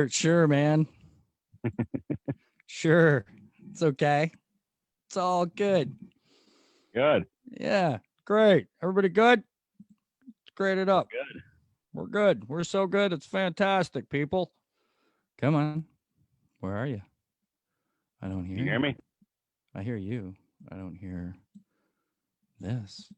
Sure, man. Sure. It's okay. It's all good. Good. Yeah. Great. Everybody good? Let's grade it We're up. good. We're good. We're so good. It's fantastic, people. Come on. Where are you? I don't hear You hear you. me? I hear you. I don't hear this.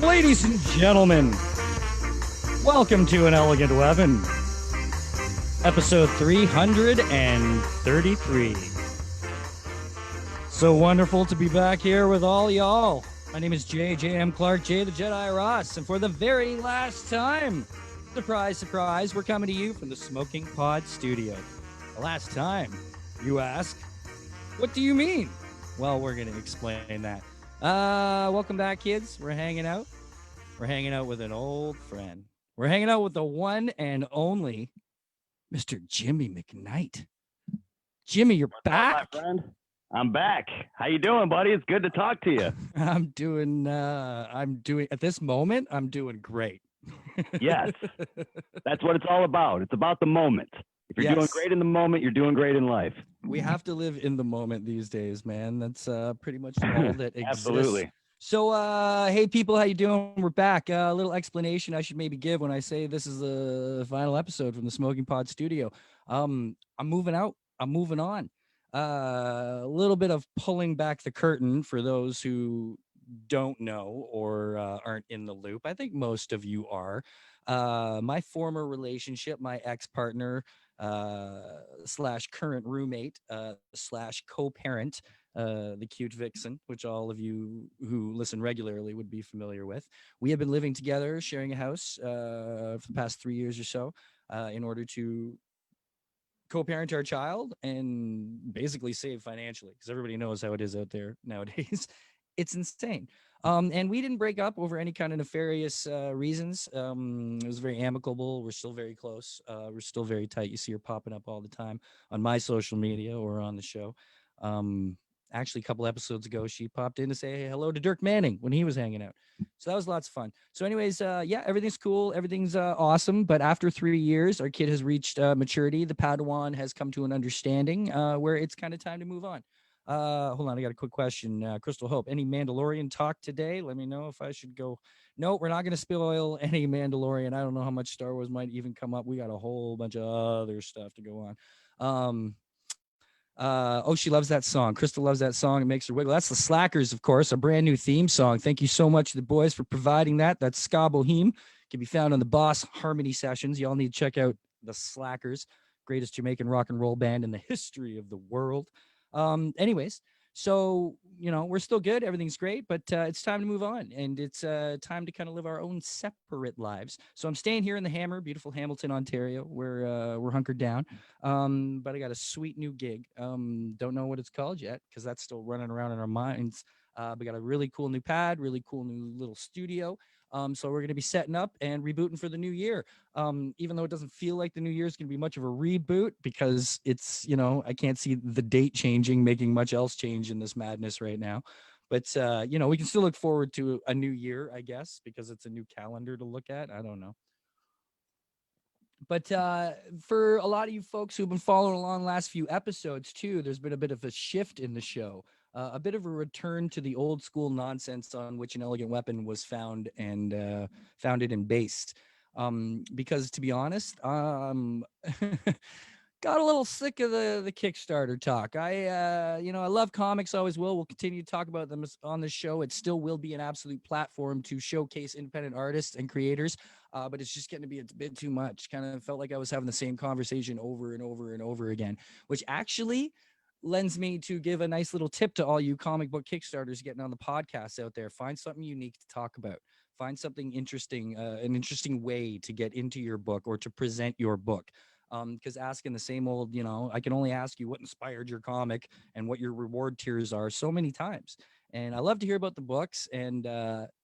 Ladies and gentlemen, welcome to An Elegant Weapon, episode 333. So wonderful to be back here with all y'all. My name is J.M. Clark, J the Jedi Ross, and for the very last time, surprise, surprise, we're coming to you from the Smoking Pod Studio. The last time, you ask? What do you mean? Well, we're going to explain that. Welcome back, kids. We're hanging out. We're hanging out with an old friend. We're hanging out with the one and only Mr. Jimmy McKnight. Jimmy, you're What's back. up, my friend? I'm back. How you doing, buddy? It's good to talk to you. I'm doing at this moment, I'm doing great. Yes. That's what it's all about. It's about the moment. If you're doing great in the moment, you're doing great in life. We have to live in the moment these days, man. That's pretty much all that exists. Absolutely. So, hey, people, how you doing? We're back. A little explanation I should maybe give when I say this is the final episode from the Smoking Pod Studio. I'm moving out. I'm moving on. A little bit of pulling back the curtain for those who don't know or aren't in the loop. I think most of you are. My former relationship, my ex-partner slash current roommate slash co-parent, the cute vixen, which all of you who listen regularly would be familiar with. We have been living together, sharing a house for the past 3 years or so, in order to co-parent our child and basically save financially, because everybody knows how it is out there nowadays. It's insane. And we didn't break up over any kind of nefarious reasons. It was very amicable. We're still very close. We're still very tight. You see her popping up all the time on my social media or on the show. Actually, a couple episodes ago, she popped in to say hello to Dirk Manning when he was hanging out. So that was lots of fun. So anyways, yeah, everything's cool. Everything's awesome. But after 3 years, our kid has reached maturity. The Padawan has come to an understanding where it's kind of time to move on. Hold on, I got a quick question. Crystal Hope, any Mandalorian talk today? Let me know if I should go. No, we're not going to spoil any Mandalorian. I don't know how much Star Wars might even come up. We got a whole bunch of other stuff to go on. Oh, she loves that song. Crystal loves that song. It makes her wiggle. That's the Slackers, of course, a brand new theme song. Thank you so much to the boys for providing that. That's Ska Boheme. Can be found on the Boss Harmony sessions. Y'all need to check out the Slackers, greatest Jamaican rock and roll band in the history of the world. Anyways, so we're still good. Everything's great, but it's time to move on, and it's time to kind of live our own separate lives. So I'm staying here in the Hammer, beautiful Hamilton, Ontario, where we're hunkered down. But I got a sweet new gig. Don't know what it's called yet because that's still running around in our minds. We got a really cool new pad, really cool new little studio. So we're going to be setting up and rebooting for the new year. Even though it doesn't feel like the new year is going to be much of a reboot because it's, I can't see the date changing, making much else change in this madness right now. But, we can still look forward to a new year, I guess, because it's a new calendar to look at. I don't know. But for a lot of you folks who've been following along the last few episodes, too, there's been a bit of a shift in the show. A bit of a return to the old school nonsense on which An Elegant Weapon was found and founded and based. Because to be honest, got a little sick of the Kickstarter talk. I love comics, always will. We'll continue to talk about them on the show. It still will be an absolute platform to showcase independent artists and creators, but it's just getting to be a bit too much. Kind of felt like I was having the same conversation over and over and over again, which actually lends me to give a nice little tip to all you comic book Kickstarters getting on the podcast out there. Find something unique to talk about. Find something interesting, an interesting way to get into your book or to present your book. Because asking the same old, I can only ask you what inspired your comic and what your reward tiers are so many times. And I love to hear about the books. And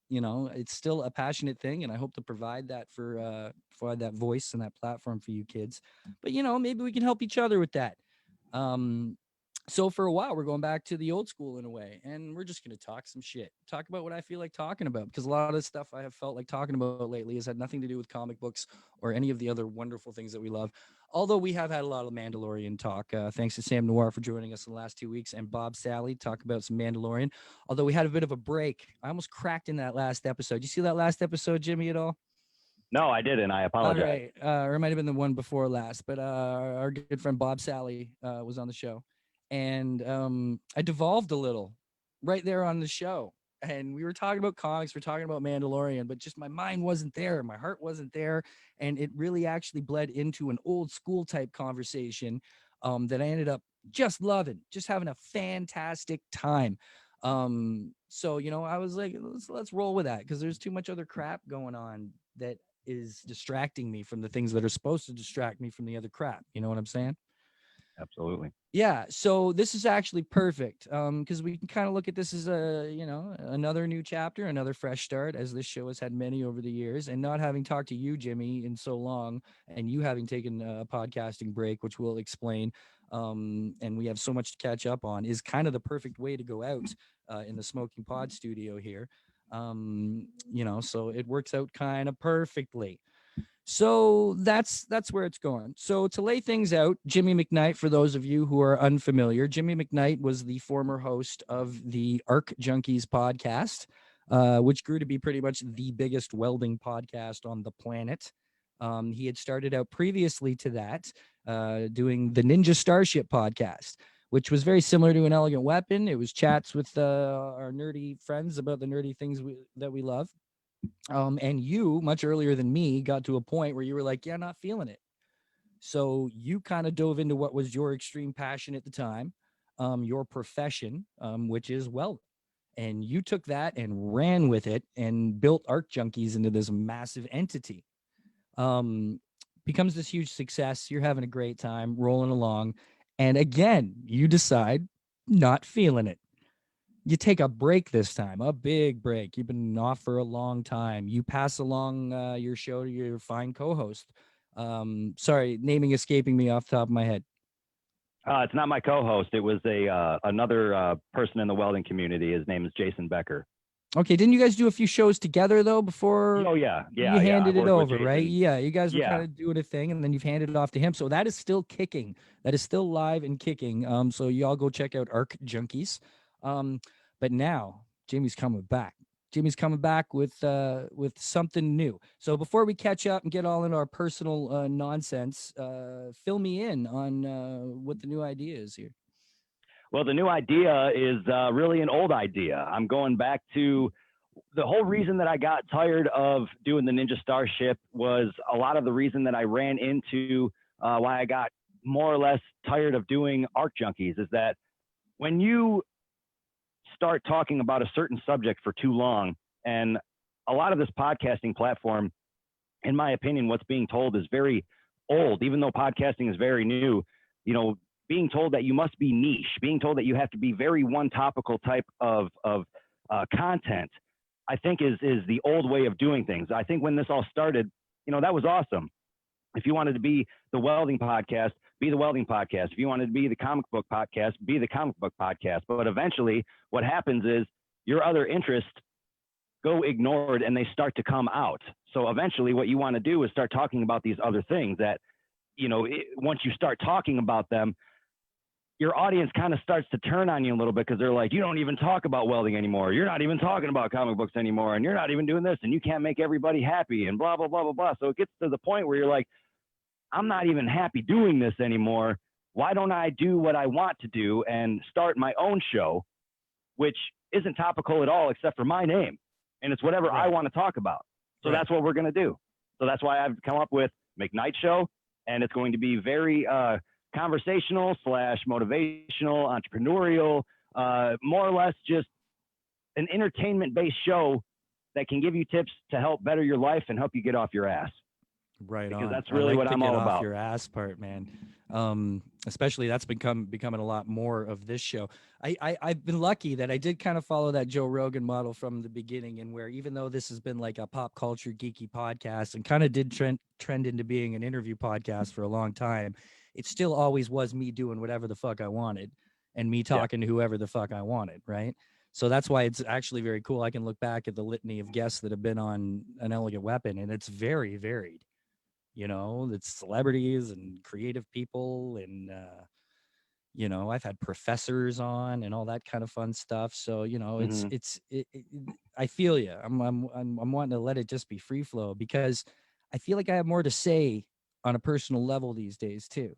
you know, it's still a passionate thing, and I hope to provide that provide that voice and that platform for you kids. But you know, maybe we can help each other with that. Um, so for a while, we're going back to the old school in a way, and we're just going to talk some shit, talk about what I feel like talking about, because a lot of stuff I have felt like talking about lately has had nothing to do with comic books or any of the other wonderful things that we love. Although we have had a lot of Mandalorian talk, thanks to Sam Noir for joining us in the last 2 weeks, and Bob Sally talk about some Mandalorian. Although we had a bit of a break, I almost cracked in that last episode. You see that last episode, Jimmy, at all? No, I didn't. I All apologize. right, or it might have been the one before last, but our good friend Bob Sally was on the show, and I devolved a little right there on the show, and we were talking about comics, we're talking about Mandalorian, but just my mind wasn't there, my heart wasn't there, and it really actually bled into an old school type conversation that I ended up just loving, just having a fantastic time. So you know, I was like, let's roll with that, because there's too much other crap going on that is distracting me from the things that are supposed to distract me from the other crap. You know what I'm saying? Absolutely. Yeah. So this is actually perfect, because we can kind of look at this as a, you know, another new chapter, another fresh start, as this show has had many over the years. And not having talked to you, Jimmy, in so long, and you having taken a podcasting break, which we'll explain, and we have so much to catch up on, is kind of the perfect way to go out in the Smoking Pod studio here. You know, so it works out kind of perfectly. So that's where it's going. So to lay things out, Jimmy McKnight, for those of you who are unfamiliar, Jimmy McKnight was the former host of the Arc Junkies podcast, which grew to be pretty much the biggest welding podcast on the planet. He had started out previously to that, doing the Ninja Starship podcast, which was very similar to An Elegant Weapon. It was chats with our nerdy friends about the nerdy things that we love. And you, much earlier than me, got to a point where you were like, yeah, not feeling it. So you kind of dove into what was your extreme passion at the time, your profession, which is welding. And you took that and ran with it and built Arc Junkies into this massive entity. Becomes this huge success. You're having a great time rolling along. And again, you decide not feeling it. You take a break this time, a big break. You've been off for a long time. You pass along your show to your fine co-host. Sorry, naming escaping me off the top of my head. It's not my co-host. It was another person in the welding community. His name is Jason Becker. Okay, didn't you guys do a few shows together though before? Oh yeah, you handed it over, right? Jason. Yeah, you guys were Yeah. kind of doing a thing, and then you've handed it off to him. So that is still kicking. That is still live and kicking. So y'all go check out Arc Junkies. But now Jimmy's coming back. Jimmy's coming back with something new. So before we catch up and get all into our personal nonsense, fill me in on what the new idea is here. Well, the new idea is really an old idea. I'm going back to the whole reason that I got tired of doing the Ninja Starship was a lot of the reason that I ran into why I got more or less tired of doing Arc Junkies is that when you start talking about a certain subject for too long, and a lot of this podcasting platform, in my opinion, what's being told is very old, even though podcasting is very new, you know, being told that you must be niche, being told that you have to be very one topical type of content, I think is the old way of doing things. I think when this all started, you know, that was awesome. If you wanted to be the welding podcast, be the welding podcast. If you wanted to be the comic book podcast, be the comic book podcast. But eventually what happens is your other interests go ignored and they start to come out. So eventually what you want to do is start talking about these other things that, you know, once you start talking about them, your audience kind of starts to turn on you a little bit because they're like, you don't even talk about welding anymore. You're not even talking about comic books anymore. And you're not even doing this and you can't make everybody happy and blah, blah, blah, blah, blah. So it gets to the point where you're like, I'm not even happy doing this anymore. Why don't I do what I want to do and start my own show, which isn't topical at all except for my name. And it's whatever I want to talk about. So that's what we're going to do. So that's why I've come up with McKnight Show. And it's going to be very conversational / motivational, entrepreneurial, more or less just an entertainment-based show that can give you tips to help better your life and help you get off your ass. Right because on. that's really what I'm all about. Your ass part, man. Especially that's becoming a lot more of this show. I've been lucky that I did kind of follow that Joe Rogan model from the beginning, and where even though this has been like a pop culture geeky podcast and kind of did trend into being an interview podcast for a long time, it still always was me doing whatever the fuck I wanted and me Yeah. talking to whoever the fuck I wanted, right? So that's why it's actually very cool. I can look back at the litany of guests that have been on An Elegant Weapon, and it's very varied. You know, it's celebrities and creative people, and you know, I've had professors on and all that kind of fun stuff. So you know, Mm-hmm. I feel you. I'm wanting to let it just be free flow, because I feel like I have more to say on a personal level these days too,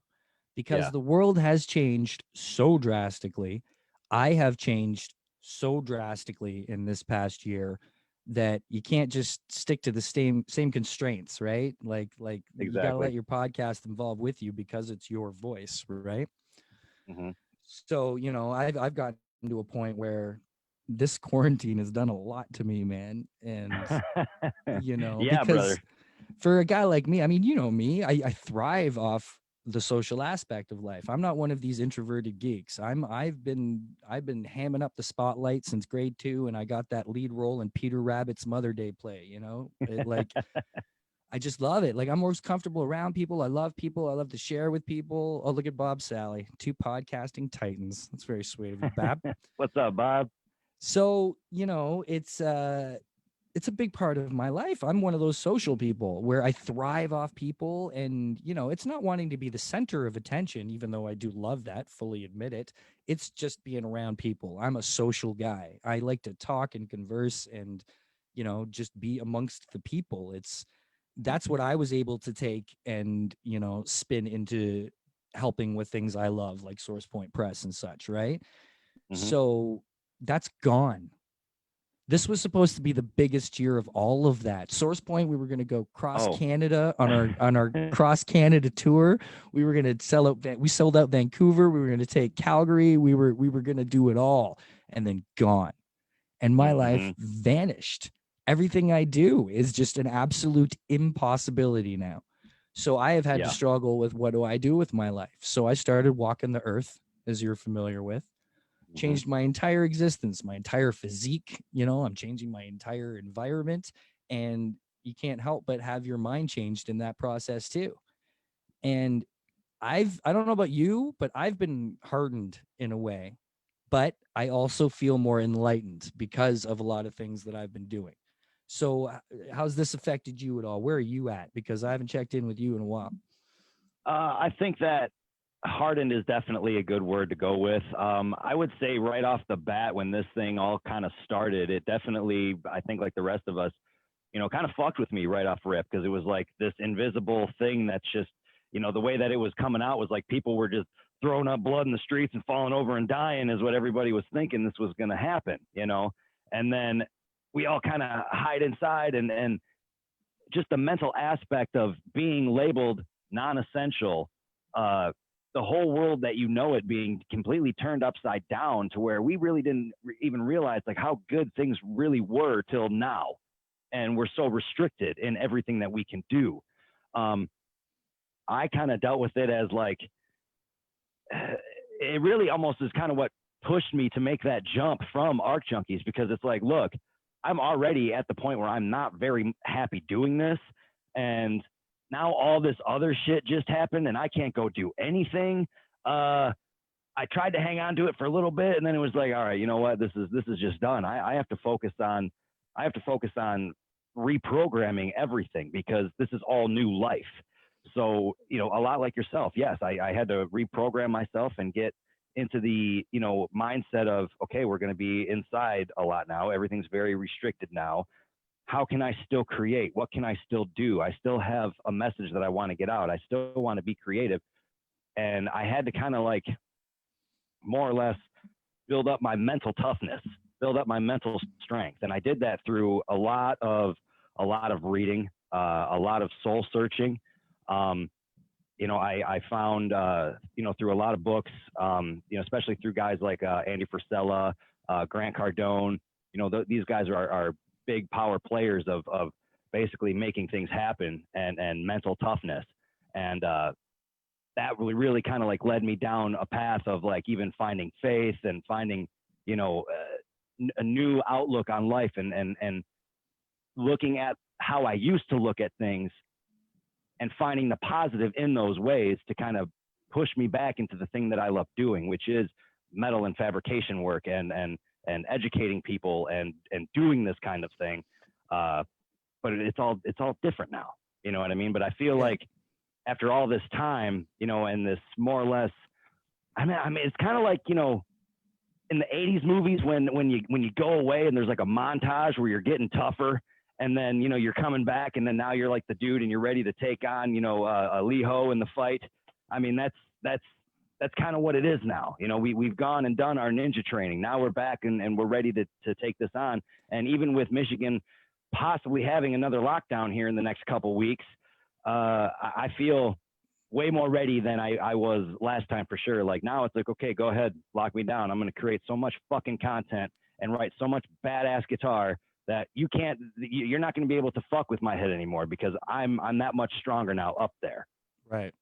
because Yeah. the world has changed so drastically. I have changed so drastically in this past year that you can't just stick to the same constraints, right? Like you got to Exactly. let your podcast evolve with you, because it's your voice, right? Mm-hmm. So, you know, I've gotten to a point where this quarantine has done a lot to me, man. And you know, Yeah, brother. because for a guy like me, I mean, you know me, I thrive off the social aspect of life. I'm not one of these introverted geeks. I've been hamming up the spotlight since grade 2, and I got that lead role in Peter Rabbit's Mother Day play, you know? Like I just love it. Like I'm most comfortable around people. I love people. I love to share with people. Oh, look at Bob Sally, two podcasting titans. That's very sweet of you, Bab. What's up, Bob? So, you know, it's a big part of my life. I'm one of those social people where I thrive off people, and, you know, it's not wanting to be the center of attention, even though I do love that, fully admit it. It's just being around people. I'm a social guy. I like to talk and converse and, you know, just be amongst the people. That's what I was able to take and, you know, spin into helping with things I love, like Source Point Press and such, right? Mm-hmm. So that's gone. This was supposed to be the biggest year of all of that. Source Point, we were going to go cross Oh. Canada on our cross Canada tour. We were going to sell out. We sold out Vancouver. We were going to take Calgary. We were going to do it all, and then gone. And my Mm-hmm. life vanished. Everything I do is just an absolute impossibility now. So I have had to Yeah. struggle with, what do I do with my life? So I started walking the earth, as you're familiar with. Mm-hmm. Changed my entire existence, my entire physique. You know, I'm changing my entire environment, and you can't help but have your mind changed in that process too. And I don't know about you, but I've been hardened in a way, but I also feel more enlightened because of a lot of things that I've been doing. So how's this affected you at all? Where are you at? Because I haven't checked in with you in a while. I think that hardened is definitely a good word to go with. I would say right off the bat, when this thing all kind of started, it definitely, I think, like the rest of us, you know, kind of fucked with me right off rip, because it was like this invisible thing that's just, you know, the way that it was coming out was like people were just throwing up blood in the streets and falling over and dying, is what everybody was thinking this was going to happen, you know. And then we all kind of hide inside, and just the mental aspect of being labeled non-essential, the whole world that you know it being completely turned upside down, to where we really didn't even realize like how good things really were till now, and we're so restricted in everything that we can do. I kind of dealt with it as like, it really almost is kind of what pushed me to make that jump from Arc Junkies, because it's like, look, I'm already at the point where I'm not very happy doing this, and now all this other shit just happened and I can't go do anything. I tried to hang on to it for a little bit, and then it was like, all right, you know what? This is just done. I have to focus on reprogramming everything, because this is all new life. So, you know, a lot like yourself, yes, I had to reprogram myself and get into the, you know, mindset of, okay, we're going to be inside a lot now. Everything's very restricted now. How can I still create? What can I still do? I still have a message that I want to get out. I still want to be creative. And I had to kind of like, more or less, build up my mental toughness, build up my mental strength. And I did that through a lot of reading, a lot of soul searching. You know, I found, you know, through a lot of books, you know, especially through guys like Andy Frisella, Grant Cardone, you know, these guys are big power players of basically making things happen, and mental toughness. And that really kind of like led me down a path of like even finding faith and finding, you know, a new outlook on life, and looking at how I used to look at things and finding the positive in those ways to kind of push me back into the thing that I love doing, which is metal and fabrication work and educating people and doing this kind of thing. But it's all different now. You know what I mean? But I feel like after all this time, you know, and this more or less, I mean, it's kind of like, you know, in the 80s movies when you go away and there's like a montage where you're getting tougher, and then, you know, you're coming back, and then now you're like the dude and you're ready to take on, you know, Lee Ho in the fight. I mean, that's kind of what it is now. You know, we've gone and done our ninja training. Now we're back and we're ready to take this on. And even with Michigan possibly having another lockdown here in the next couple of weeks, I feel way more ready than I was last time for sure. Like now it's like, okay, go ahead, lock me down. I'm going to create so much fucking content and write so much badass guitar that you're not going to be able to fuck with my head anymore, because I'm that much stronger now up there. Right.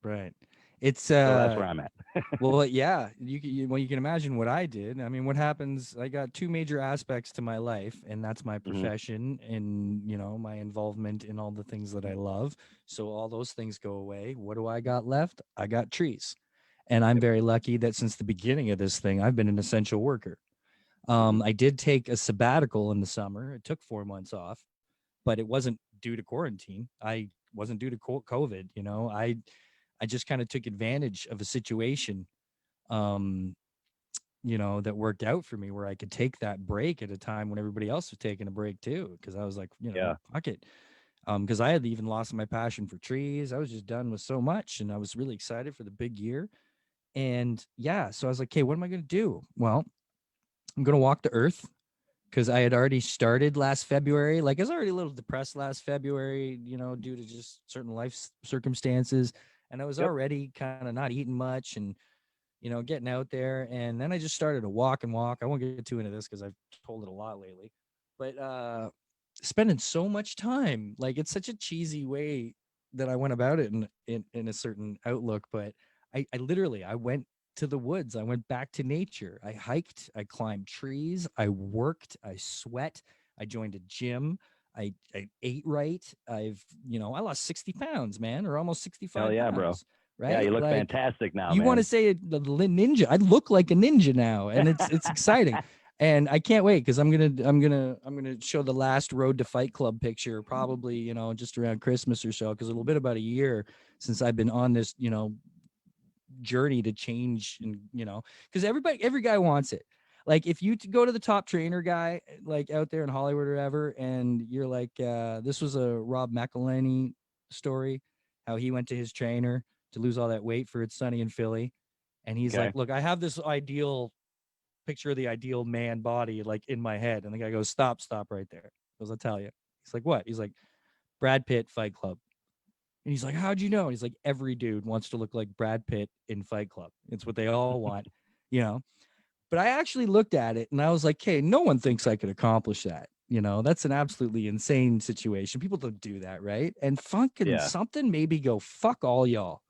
It's so that's where I'm at. Well, yeah, you can imagine what I did. I mean, what happens? I got two major aspects to my life, and that's my profession and, you know, my involvement in all the things that I love. So all those things go away. What do I got left? I got trees. And I'm very lucky that since the beginning of this thing, I've been an essential worker. I did take a sabbatical in the summer. It took 4 months off, but it wasn't due to quarantine. I wasn't due to COVID. You know, I just kind of took advantage of a situation, you know, that worked out for me, where I could take that break at a time when everybody else was taking a break too. Cause I was like, you know, fuck it. Cause I had even lost my passion for trees. I was just done with so much, and I was really excited for the big year. And yeah, so I was like, okay, what am I going to do? Well, I'm going to walk the earth, because I had already started last February. Like, I was already a little depressed last February, you know, due to just certain life circumstances. And I was already kind of not eating much and, you know, getting out there. And then I just started to walk. I won't get too into this because I've told it a lot lately. But spending so much time, like, it's such a cheesy way that I went about it in a certain outlook. But I literally went to the woods. I went back to nature. I hiked, I climbed trees, I worked, I sweat, I joined a gym, I ate right. I lost 60 pounds, man, or almost 65 Hell yeah, pounds. bro. Right? Yeah, you look like, fantastic now, you man. want to say the ninja? I look like a ninja now, and it's exciting. And I can't wait, because I'm gonna show the last Road to Fight Club picture, probably, you know, just around Christmas or so, because it'll been about a year since I've been on this, you know, journey to change. And, you know, because every guy wants it. Like, if you go to the top trainer guy, like out there in Hollywood or ever, and you're like, this was a Rob McElhenney story, how he went to his trainer to lose all that weight for It's Sunny in Philly, and he's like, look, I have this ideal picture of the ideal man body, like, in my head. And the guy goes, stop right there. He goes, I'll tell you. He's like, what? He's like, Brad Pitt, Fight Club. And he's like, how'd you know? And he's like, every dude wants to look like Brad Pitt in Fight Club. It's what they all want, you know? But I actually looked at it and I was like, hey, no one thinks I could accomplish that. You know, that's an absolutely insane situation. People don't do that, right? And fucking something made me go, fuck all y'all.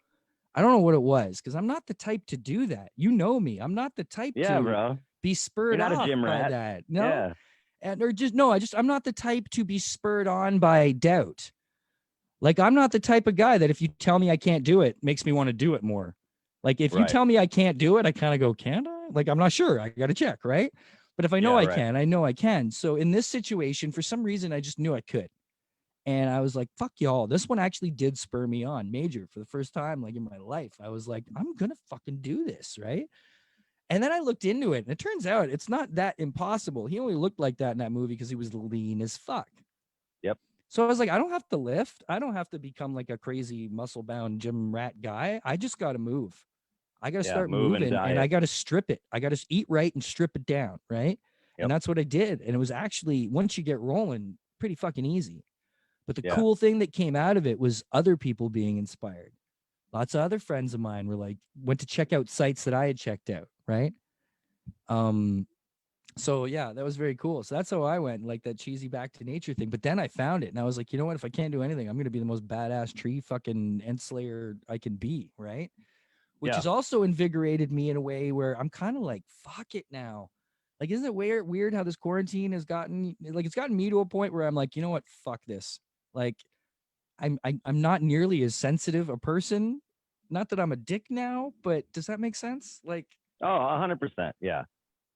I don't know what it was, because I'm not the type to do that. You know me. I'm not the type to bro. be spurred You're not off a gym by rat. that. No. Yeah. And or just no, I'm not the type to be spurred on by doubt. Like, I'm not the type of guy that if you tell me I can't do it, makes me want to do it more. Like, if you tell me I can't do it, I kind of go, can I? Like, I'm not sure. I got to check, right? But if I know I can, I know I can. So in this situation, for some reason, I just knew I could. And I was like, fuck y'all. This one actually did spur me on major for the first time, like, in my life. I was like, I'm going to fucking do this, right? And then I looked into it, and it turns out it's not that impossible. He only looked like that in that movie because he was lean as fuck. Yep. So I was like, I don't have to lift. I don't have to become like a crazy muscle-bound gym rat guy. I just got to move. I got to start moving, and I got to strip it. I got to eat right and strip it down, right? Yep. And that's what I did. And it was actually, once you get rolling, pretty fucking easy. But the cool thing that came out of it was other people being inspired. Lots of other friends of mine were like, went to check out sites that I had checked out, right? So yeah, that was very cool. So that's how I went, like that cheesy back to nature thing. But then I found it, and I was like, you know what? If I can't do anything, I'm going to be the most badass tree fucking end slayer I can be, right? which has also invigorated me in a way where I'm kind of like, fuck it now. Like, isn't it weird how this quarantine has gotten, like, it's gotten me to a point where I'm like, you know what? Fuck this. Like, I'm not nearly as sensitive a person. Not that I'm a dick now, but does that make sense? Like, Oh, 100%. Yeah.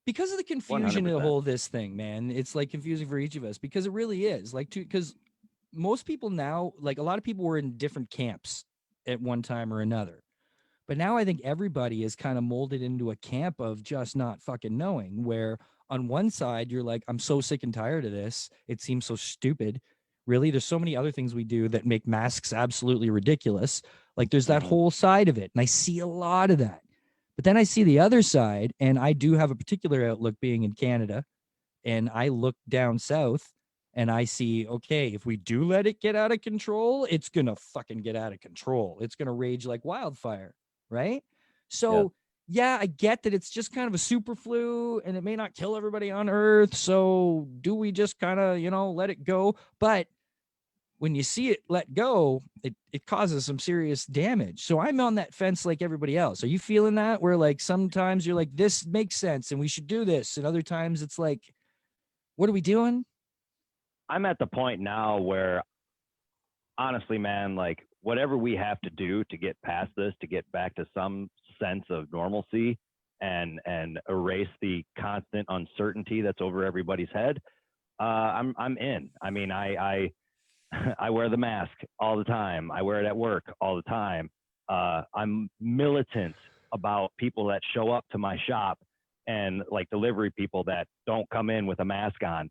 because of the confusion of the 100%. whole this thing, man, it's like confusing for each of us because it really is. Like, because most people now, like a lot of people were in different camps at one time or another. But now I think everybody is kind of molded into a camp of just not fucking knowing, where on one side you're like, I'm so sick and tired of this. It seems so stupid. Really, there's so many other things we do that make masks absolutely ridiculous. Like there's that whole side of it. And I see a lot of that. But then I see the other side, and I do have a particular outlook being in Canada. And I look down south and I see, okay, if we do let it get out of control, it's going to fucking get out of control. It's going to rage like wildfire. Right. So, yeah, I get that it's just kind of a super flu and it may not kill everybody on Earth. So, do we just kind of, let it go? But when you see it let go, it causes some serious damage. So I'm on that fence like everybody else. Are you feeling that? Where like sometimes you're like, this makes sense and we should do this. And other times it's like, what are we doing? I'm at the point now where, honestly, man, like whatever we have to do to get past this, to get back to some sense of normalcy and erase the constant uncertainty that's over everybody's head, I'm in. I mean, I I wear the mask all the time. I wear it at work all the time. I'm militant about people that show up to my shop and like delivery people that don't come in with a mask on.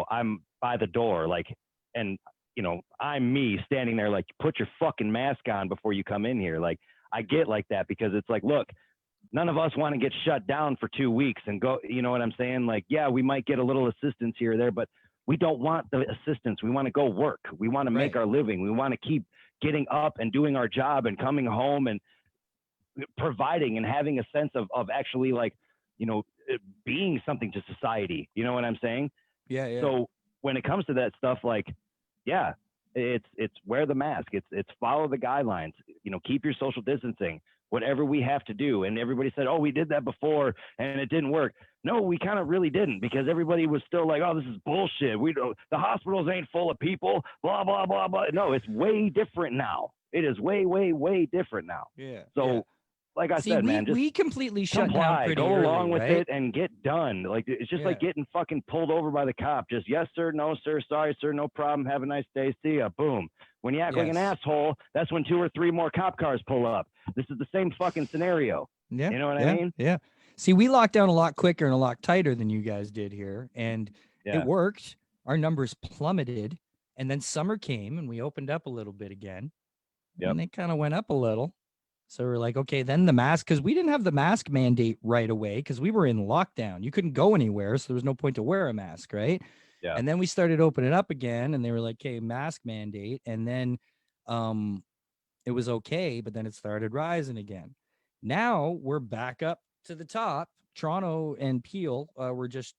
I'm by the door, like, and I'm me standing there like, put your fucking mask on before you come in here. Like, I get like that because it's like, look, none of us want to get shut down for 2 weeks and go, you know what I'm saying? Like, yeah, we might get a little assistance here or there, but we don't want the assistance. We want to go work. We want to make our living. We want to keep getting up and doing our job and coming home and providing and having a sense of actually like, being something to society. You know what I'm saying? Yeah. So when it comes to that stuff, like, yeah, it's wear the mask. It's follow the guidelines. Keep your social distancing. Whatever we have to do. And everybody said, oh, we did that before and it didn't work. No, we kind of really didn't, because everybody was still like, oh, this is bullshit. The hospitals ain't full of people, blah, blah, blah, blah. No, it's way different now. It is way, way, way different now. Yeah. So like I said, man, just we completely shut down pretty go early, along with right? it and get done. Like, it's just like getting fucking pulled over by the cop. Just, yes, sir, no, sir, sorry, sir, no problem, have a nice day, see ya, boom. When you act like an asshole, that's when 2 or 3 more cop cars pull up. This is the same fucking scenario. Yeah. You know what I mean? Yeah. See, we locked down a lot quicker and a lot tighter than you guys did here, and it worked. Our numbers plummeted, and then summer came and we opened up a little bit again, and they kind of went up a little. So we're like, okay, then the mask, because we didn't have the mask mandate right away because we were in lockdown. You couldn't go anywhere, so there was no point to wear a mask, right? Yeah. And then we started opening up again, and they were like, okay, mask mandate. And then it was okay, but then it started rising again. Now we're back up to the top. Toronto and Peel were just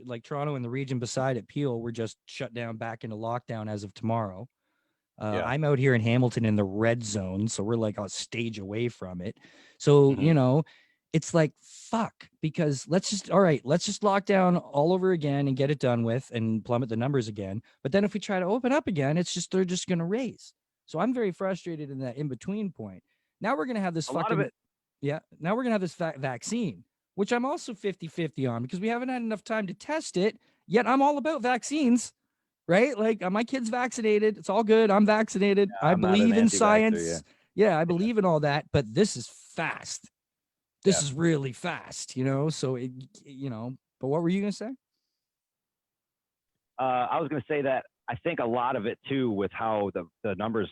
like Toronto and the region beside it, Peel, were just shut down back into lockdown as of tomorrow. I'm out here in Hamilton in the red zone, so we're like a stage away from it. So, it's like, fuck, because let's just lock down all over again and get it done with and plummet the numbers again. But then if we try to open up again, they're just going to raise. So I'm very frustrated in that in-between point. Now we're going to have this now we're going to have this vaccine, which I'm also 50-50 on because we haven't had enough time to test it, yet I'm all about vaccines. Right? Like my kid's vaccinated. It's all good. I'm vaccinated. I believe in science. Yeah, I believe in all that. But this is fast. This is really fast, So, but what were you going to say? I was going to say that I think a lot of it, too, with how the numbers,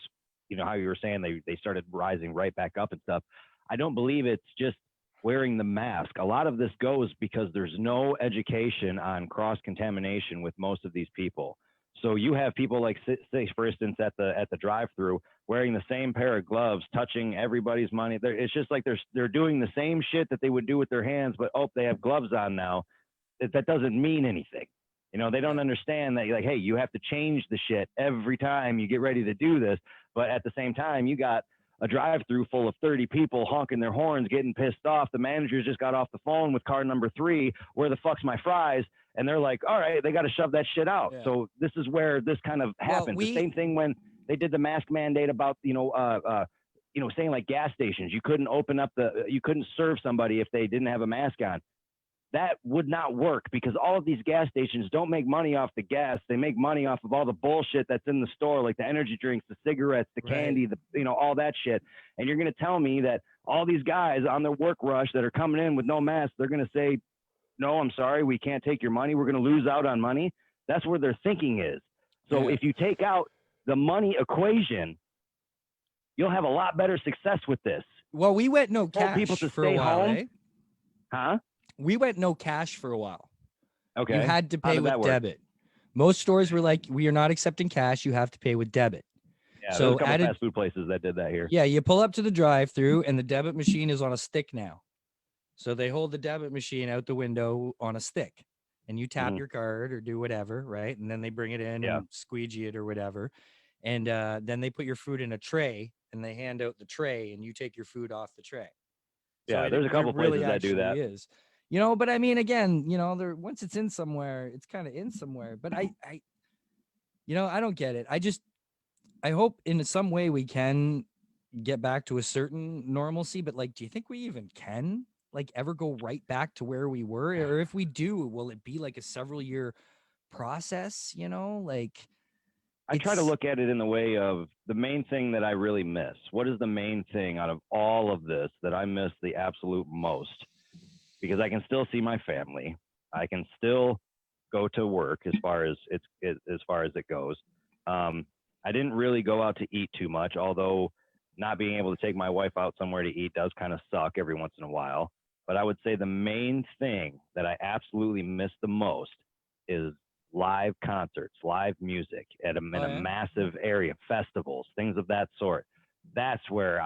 how you were saying they started rising right back up and stuff. I don't believe it's just wearing the mask. A lot of this goes because there's no education on cross-contamination with most of these people. So you have people like, say, for instance, at the drive-through wearing the same pair of gloves, touching everybody's money. It's just like they're doing the same shit that they would do with their hands, but they have gloves on now. That doesn't mean anything. They don't understand that, like, hey, you have to change the shit every time you get ready to do this. But at the same time, you got a drive-through full of 30 people honking their horns, getting pissed off. The managers just got off the phone with car number 3. Where the fuck's my fries? And they're like, all right, they got to shove that shit out. Yeah. So this is where this kind of happens. The same thing when they did the mask mandate about, saying like gas stations, you couldn't serve somebody if they didn't have a mask on. That would not work because all of these gas stations don't make money off the gas. They make money off of all the bullshit that's in the store, like the energy drinks, the cigarettes, the candy, all that shit. And you're going to tell me that all these guys on their work rush that are coming in with no mask, they're going to say, no, I'm sorry, we can't take your money. We're going to lose out on money. That's where their thinking is. So if you take out the money equation, you'll have a lot better success with this. Well, we went no cash people to for stay a while, home. eh? Huh? We went no cash for a while. Okay. You had to pay with debit. Most stores were like, we are not accepting cash. You have to pay with debit. Yeah, so there's a couple fast food places that did that here. Yeah, you pull up to the drive-through and the debit machine is on a stick now. So they hold the debit machine out the window on a stick and you tap your card or do whatever, right? And then they bring it in and squeegee it or whatever. And then they put your food in a tray and they hand out the tray and you take your food off the tray. Yeah, so there's a couple places that do that. Is. But I mean, again, once it's in somewhere, it's kind of in somewhere. But I don't get it. I hope in some way we can get back to a certain normalcy. But like, do you think we even can ever go right back to where we were? Or if we do, will it be like a several year process? I try to look at it in the way of the main thing that I really miss. What is the main thing out of all of this that I miss the absolute most? Because I can still see my family. I can still go to work as far as it goes. I didn't really go out to eat too much, although not being able to take my wife out somewhere to eat does kind of suck every once in a while. But I would say the main thing that I absolutely miss the most is live concerts, live music in a massive area, festivals, things of that sort. That's where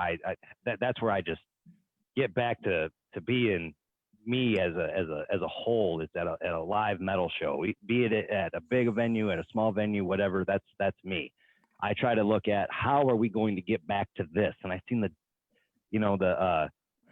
that's where I just get back to being me as a whole. It's at a live metal show, be it at a big venue, at a small venue, whatever. That's me. I try to look at how are we going to get back to this. And I've seen the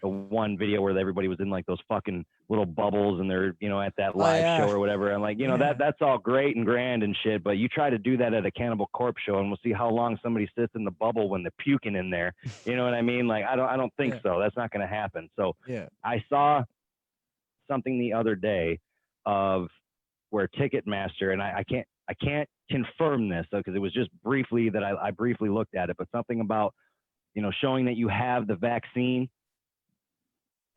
one video where everybody was in like those fucking little bubbles and they're, at that live show or whatever. I'm like, that's all great and grand and shit, but you try to do that at a Cannibal Corpse show and we'll see how long somebody sits in the bubble when they're puking in there. You know what I mean? Like, I don't think so. That's not going to happen. So I saw something the other day of where Ticketmaster, and I can't confirm this because it was just briefly that I briefly looked at it, but something about, showing that you have the vaccine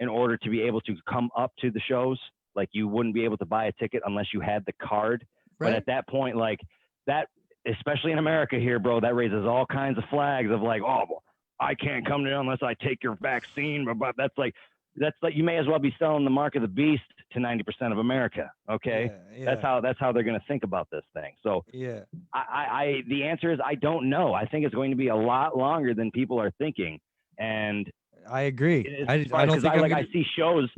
in order to be able to come up to the shows. Like you wouldn't be able to buy a ticket unless you had the card. Right. But at that point, like that, especially in America here, bro, that raises all kinds of flags of like, oh, well, I can't come to unless I take your vaccine. But that's like you may as well be selling the mark of the beast to 90% of America. Okay. Yeah. That's how they're going to think about this thing. So I the answer is, I don't know. I think it's going to be a lot longer than people are thinking. And I agree. I don't think I see shows,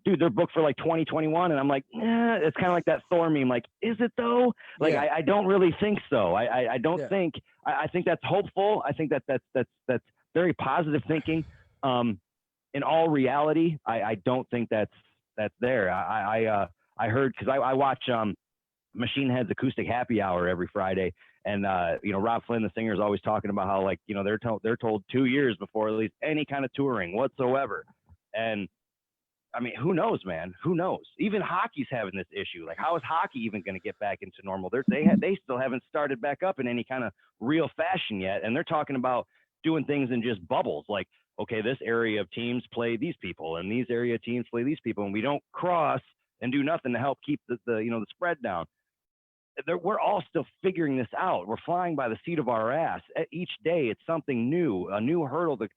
dude, they're booked for like 2021. And I'm like, it's kind of like that Thor meme. Like, is it though? Like, I don't really think so. I don't think, I think that's hopeful. I think that's very positive thinking. In all reality, I don't think that's there. I heard, cause I watch, Machine Head's Acoustic Happy Hour every Friday. And, Rob Flynn, the singer, is always talking about how, like, they're told 2 years before at least any kind of touring whatsoever. And I mean, who knows, man? Who knows? Even hockey's having this issue. Like, how is hockey even going to get back into normal? They still haven't started back up in any kind of real fashion yet. And they're talking about doing things in just bubbles. Like, okay, this area of teams play these people and these area teams play these people. And we don't cross and do nothing to help keep the spread down. We're all still figuring this out. We're flying by the seat of our ass. Each day it's something new, a new hurdle to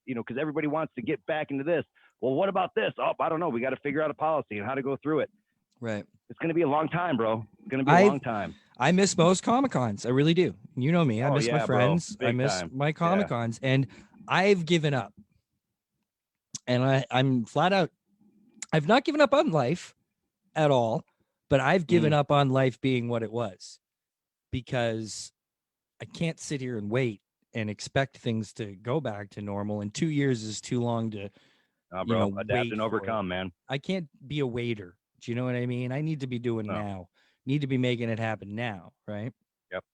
because everybody wants to get back into this. Well, what about this? Oh, I don't know. We got to figure out a policy and how to go through it. Right. It's going to be a long time, bro. It's going to be a long time. I miss most Comic-Cons. I really do. You know me. I miss my friends. I miss my Comic-Cons. And I've given up. And I'm flat out. I've not given up on life at all. But I've given up on life being what it was because I can't sit here and wait and expect things to go back to normal. And 2 years is too long to, Bro, adapt wait and for it. overcome, man. I can't be a waiter. Do you know what I mean? I need to be doing No. now. Need to be making it happen now, right? Yep.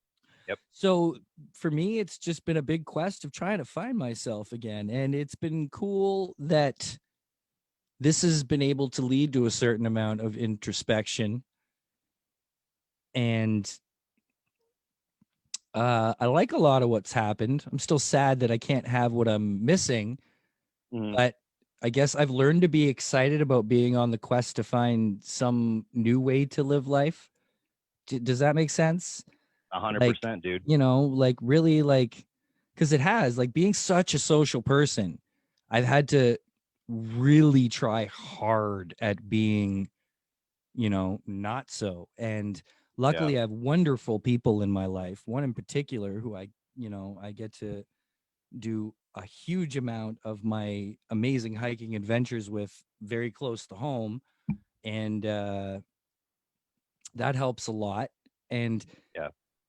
Yep. So for me, it's just been a big quest of trying to find myself again. And it's been cool that this has been able to lead to a certain amount of introspection. And I like a lot of what's happened. I'm still sad that I can't have what I'm missing, but I guess I've learned to be excited about being on the quest to find some new way to live life. Does that make sense? 100%, dude. Like really, like, because it has, like, being such a social person, I've had to really try hard at being, not so. And luckily I have wonderful people in my life, one in particular who I get to do a huge amount of my amazing hiking adventures with, very close to home. And that helps a lot. And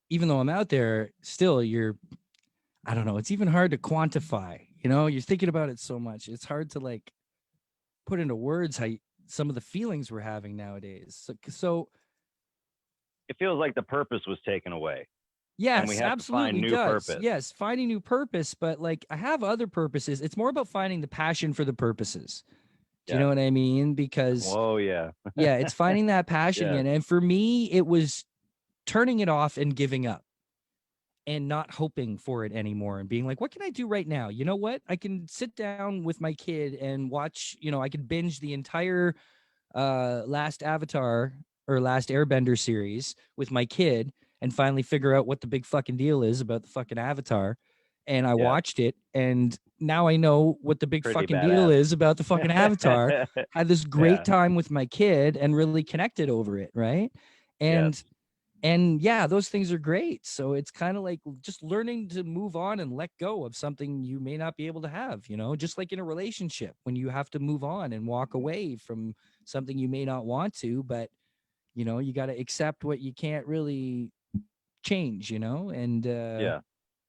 even though I'm out there, still I don't know, it's even hard to quantify, you're thinking about it so much. It's hard to like put into words how some of the feelings we're having nowadays. So it feels like the purpose was taken away. Yes, and we have absolutely to find new does. purpose. Yes, finding new purpose, but like I have other purposes. It's more about finding the passion for the purposes. Do you know what I mean? Because it's finding that passion again. And for me, it was turning it off and giving up and not hoping for it anymore and being like, what can I do right now? You know what? I can sit down with my kid and watch, I could binge the entire last Avatar or last Airbender series with my kid and finally figure out what the big fucking deal is about the fucking Avatar. And I watched it, and now I know what the big fucking deal is about the fucking Avatar. Had this great time with my kid and really connected over it, right? And those things are great. So it's kind of like just learning to move on and let go of something you may not be able to have, just like in a relationship when you have to move on and walk away from something you may not want to, but you got to accept what you can't really change, and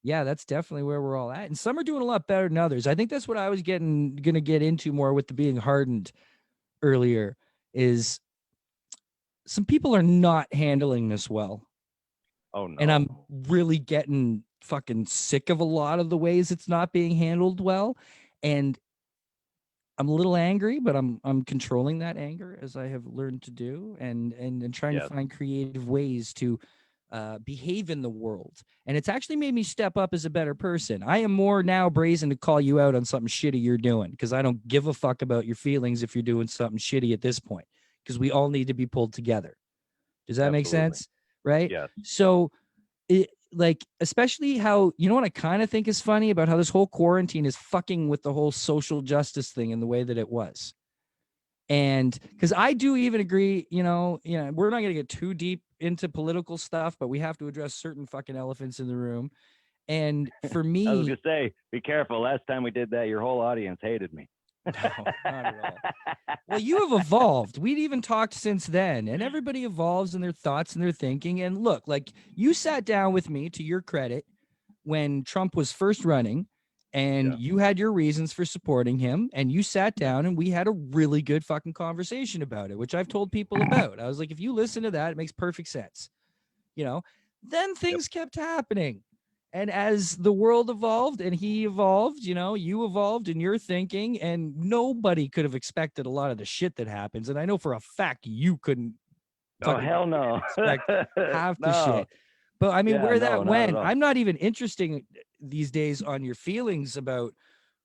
that's definitely where we're all at. And some are doing a lot better than others. I think that's what I was gonna get into more with the being hardened earlier, is some people are not handling this well. Oh no. And I'm really getting fucking sick of a lot of the ways it's not being handled well. And I'm a little angry, but I'm controlling that anger, as I have learned to do, and trying to find creative ways to behave in the world. And it's actually made me step up as a better person. I am more now brazen to call you out on something shitty you're doing, because I don't give a fuck about your feelings if you're doing something shitty at this point, because we all need to be pulled together. Does that make sense? Right? Yeah. So like, especially how, what I kind of think is funny about how this whole quarantine is fucking with the whole social justice thing in the way that it was. And because I do even agree, we're not going to get too deep into political stuff, but we have to address certain fucking elephants in the room. And for me, I was going to say, be careful. Last time we did that, your whole audience hated me. No, not at all. Well, you have evolved. We'd even talked since then, and everybody evolves in their thoughts and their thinking. And look, like, you sat down with me, to your credit, when Trump was first running, and you had your reasons for supporting him, and you sat down and we had a really good fucking conversation about it, which I've told people about. I was like, if you listen to that, it makes perfect sense. Then things kept happening. And as the world evolved and he evolved, you evolved in your thinking, and nobody could have expected a lot of the shit that happens. And I know for a fact you couldn't. Oh, hell no. Expect half the shit. But I mean, where that went, I'm not even interested these days on your feelings about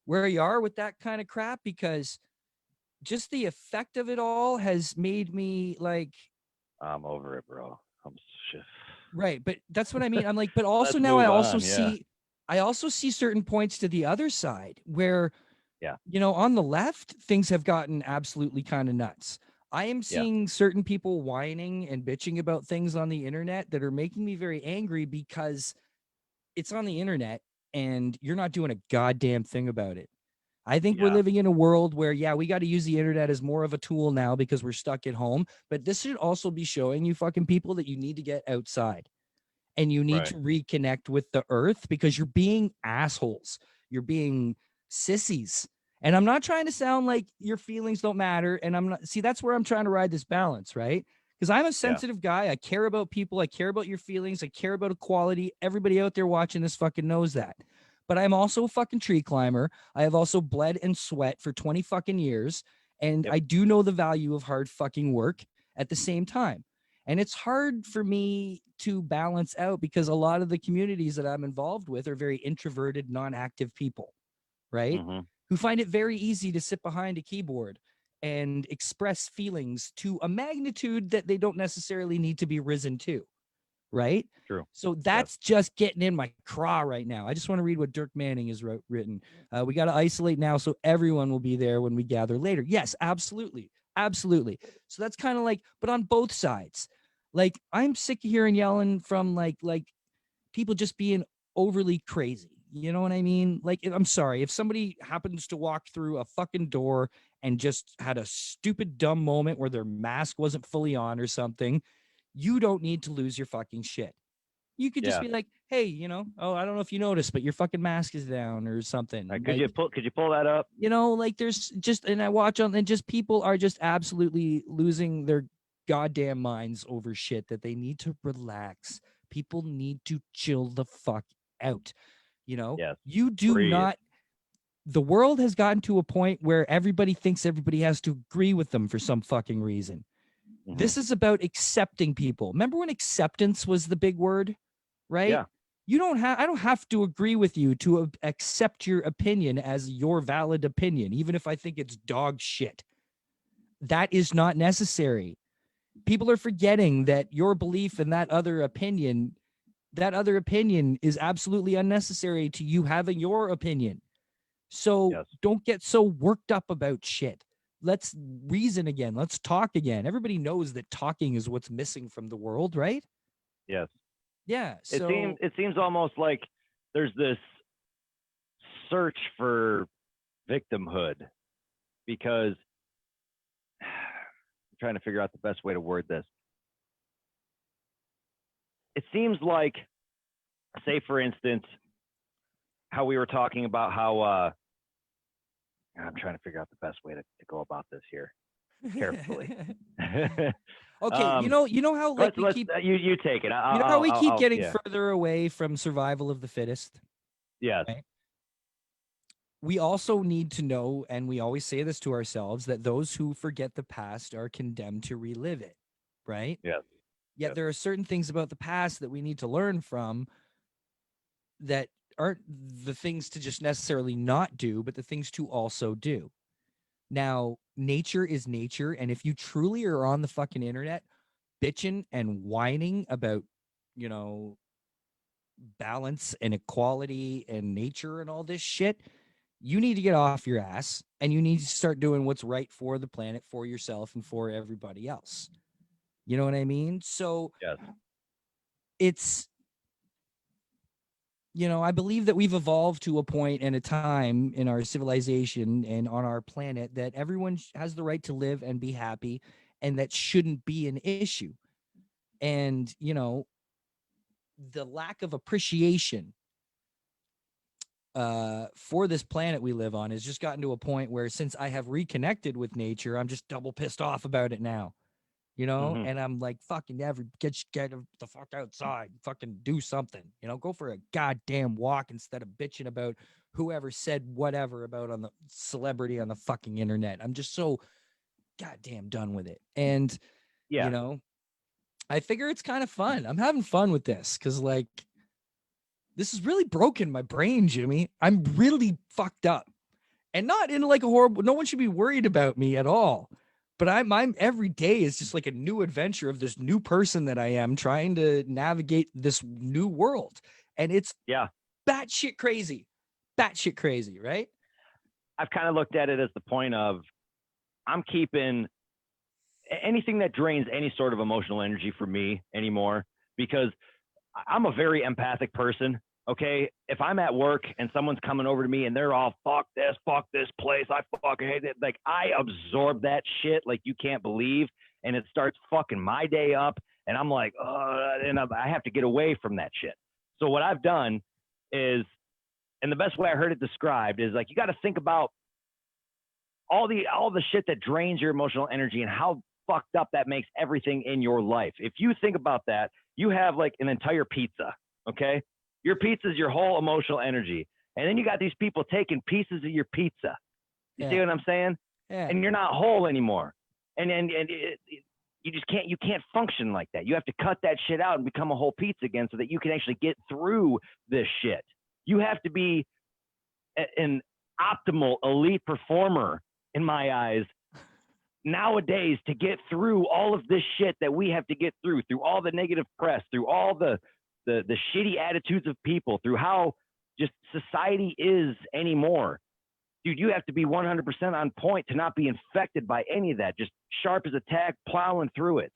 where you are with that kind of crap, because just the effect of it all has made me like, I'm over it, bro. I'm shit. Right. But that's what I mean. I'm like, but also now I also see certain points to the other side where, on the left, things have gotten absolutely kind of nuts. I am seeing certain people whining and bitching about things on the internet that are making me very angry, because it's on the internet and you're not doing a goddamn thing about it. I think we're living in a world where, we got to use the internet as more of a tool now because we're stuck at home. But this should also be showing you fucking people that you need to get outside. and you need Right. to reconnect with the earth because you're being assholes. You're being sissies. And I'm not trying to sound like your feelings don't matter. And I'm not, see, that's where I'm trying to ride this balance, right? Because I'm a sensitive guy. I care about people. I care about your feelings. I care about equality. Everybody out there watching this fucking knows that. But I'm also a fucking tree climber. I have also bled and sweat for 20 fucking years. And I do know the value of hard fucking work at the same time. And it's hard for me to balance out because a lot of the communities that I'm involved with are very introverted, non-active people, right? Who find it very easy to sit behind a keyboard and express feelings to a magnitude that they don't necessarily need to be risen to, right? True. So that's just getting in my craw right now. I just want to read what Dirk Manning has written. We got to isolate now so everyone will be there when we gather later. Yes, absolutely. Absolutely. So that's kind of like, but on both sides. Like, I'm sick of hearing yelling from like people just being overly crazy. You know what I mean? Like, I'm sorry, if somebody happens to walk through a fucking door and just had a stupid, dumb moment where their mask wasn't fully on or something, you don't need to lose your fucking shit. You could just be like, hey, you know, oh, I don't know if you noticed, but your fucking mask is down or something. Right. Like, Could you pull that up? you know, like there's just, and I watch on, and just people are just absolutely losing their goddamn minds over shit that they need to relax. People need to chill the fuck out. You know, you do not, the world has gotten to a point where everybody thinks everybody has to agree with them for some fucking reason. This is about accepting people. Remember when acceptance was the big word, right? Yeah. You don't have, I don't have to agree with you to accept your opinion as your valid opinion, even if I think it's dog shit. That is not necessary. People are forgetting that your belief in that other opinion is absolutely unnecessary to you having your opinion. So don't get so worked up about shit. Let's reason again. Let's talk again. Everybody knows that talking is what's missing from the world, right? Yes. Yeah. So it seems almost like there's this search for victimhood because I'm trying to figure out the best way to word this. It seems like, say for instance, how we were talking about how I'm trying to figure out the best way to go about this here carefully. Okay, you know how like we keep you take it. You know how we keep getting yeah. further away from survival of the fittest? Yes. Right? We also need to know, and we always say this to ourselves, that those who forget the past are condemned to relive it, right? Yes. Yet there are certain things about the past that we need to learn from that aren't the things to just necessarily not do, but the things to also do. Now, nature is nature, and if you truly are on the fucking internet bitching and whining about, you know, balance and equality and nature and all this shit, you need to get off your ass and you need to start doing what's right for the planet, for yourself, and for everybody else. You know what I mean? So it's, you know, I believe that we've evolved to a point and a time in our civilization and on our planet that everyone has the right to live and be happy, and that shouldn't be an issue. And, you know, the lack of appreciation for this planet we live on has just gotten to a point where, since I have reconnected with nature, I'm just double pissed off about it now. You know, and I'm like, fucking get the fuck outside, fucking do something, you know, go for a goddamn walk instead of bitching about whoever said whatever about on the celebrity on the fucking internet. I'm just so goddamn done with it. And, you know, I figure it's kind of fun. I'm having fun with this because, like, this has really broken my brain, Jimmy. I'm really fucked up, and not in like a horrible, no one should be worried about me at all. But I'm every day is just like a new adventure of this new person that I am trying to navigate this new world. And it's batshit crazy, right? I've kind of looked at it as the point of, I'm keeping anything that drains any sort of emotional energy for me anymore, because I'm a very empathic person. Okay, if I'm at work and someone's coming over to me and they're all fuck this place, I fucking hate it, like I absorb that shit like you can't believe, and it starts fucking my day up. And I'm like, and I have to get away from that shit. So what I've done is, and the best way I heard it described is like, you got to think about all the shit that drains your emotional energy and how fucked up that makes everything in your life. If you think about that, you have like an entire pizza, okay? Your pizza is your whole emotional energy. And then you got these people taking pieces of your pizza. You see what I'm saying? Yeah. And you're not whole anymore. And you just can't function like that. You have to cut that shit out and become a whole pizza again so that you can actually get through this shit. You have to be an optimal elite performer in my eyes nowadays to get through all of this shit that we have to get through all the negative press, through all the shitty attitudes of people, through how just society is anymore. Dude, you have to be 100% on point to not be infected by any of that. Just sharp as a tack, plowing through it.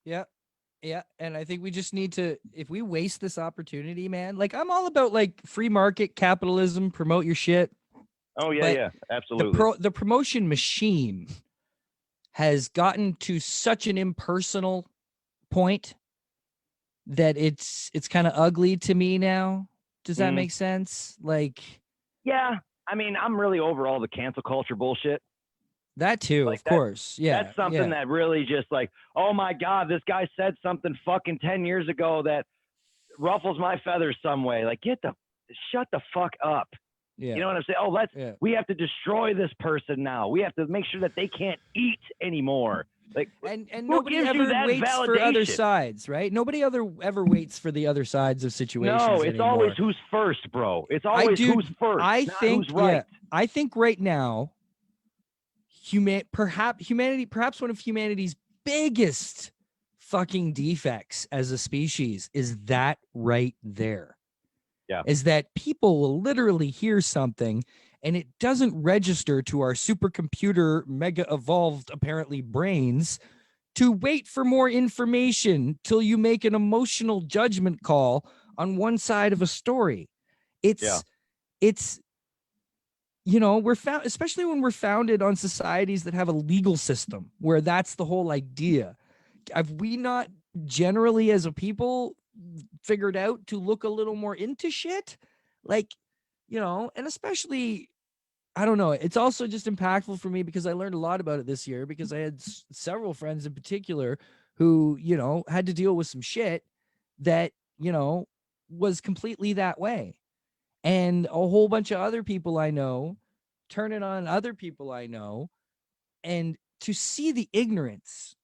Yeah. Yeah. And I think we just need to, if we waste this opportunity, man, like I'm all about like free market capitalism, promote your shit. Oh, yeah, yeah, absolutely. The promotion machine has gotten to such an impersonal point that it's kind of ugly to me now. Does that make sense? Like, yeah, I mean, I'm really over all the cancel culture bullshit. That too, like of course. Yeah. That's something that really just like, oh my God, this guy said something fucking 10 years ago that ruffles my feathers some way. Like, shut the fuck up. Yeah. You know what I'm saying? Oh, we have to destroy this person now. We have to make sure that they can't eat anymore. Like, and nobody ever waits for other sides, right? Nobody ever waits for the other sides of situations. No, it's anymore. Always who's first, bro. It's always who's first. I think who's right. Yeah, I think right now, perhaps one of humanity's biggest fucking defects as a species is that right there. Yeah. Is that people will literally hear something and it doesn't register to our supercomputer mega evolved apparently brains to wait for more information till you make an emotional judgment call on one side of a story. It's you know, especially when we're founded on societies that have a legal system where that's the whole idea. Have we not generally as a people figured out to look a little more into shit? Like, you know, and especially, I don't know, it's also just impactful for me because I learned a lot about it this year because I had several friends in particular who, you know, had to deal with some shit that, you know, was completely that way. And a whole bunch of other people I know turn it on other people I know. And to see the ignorance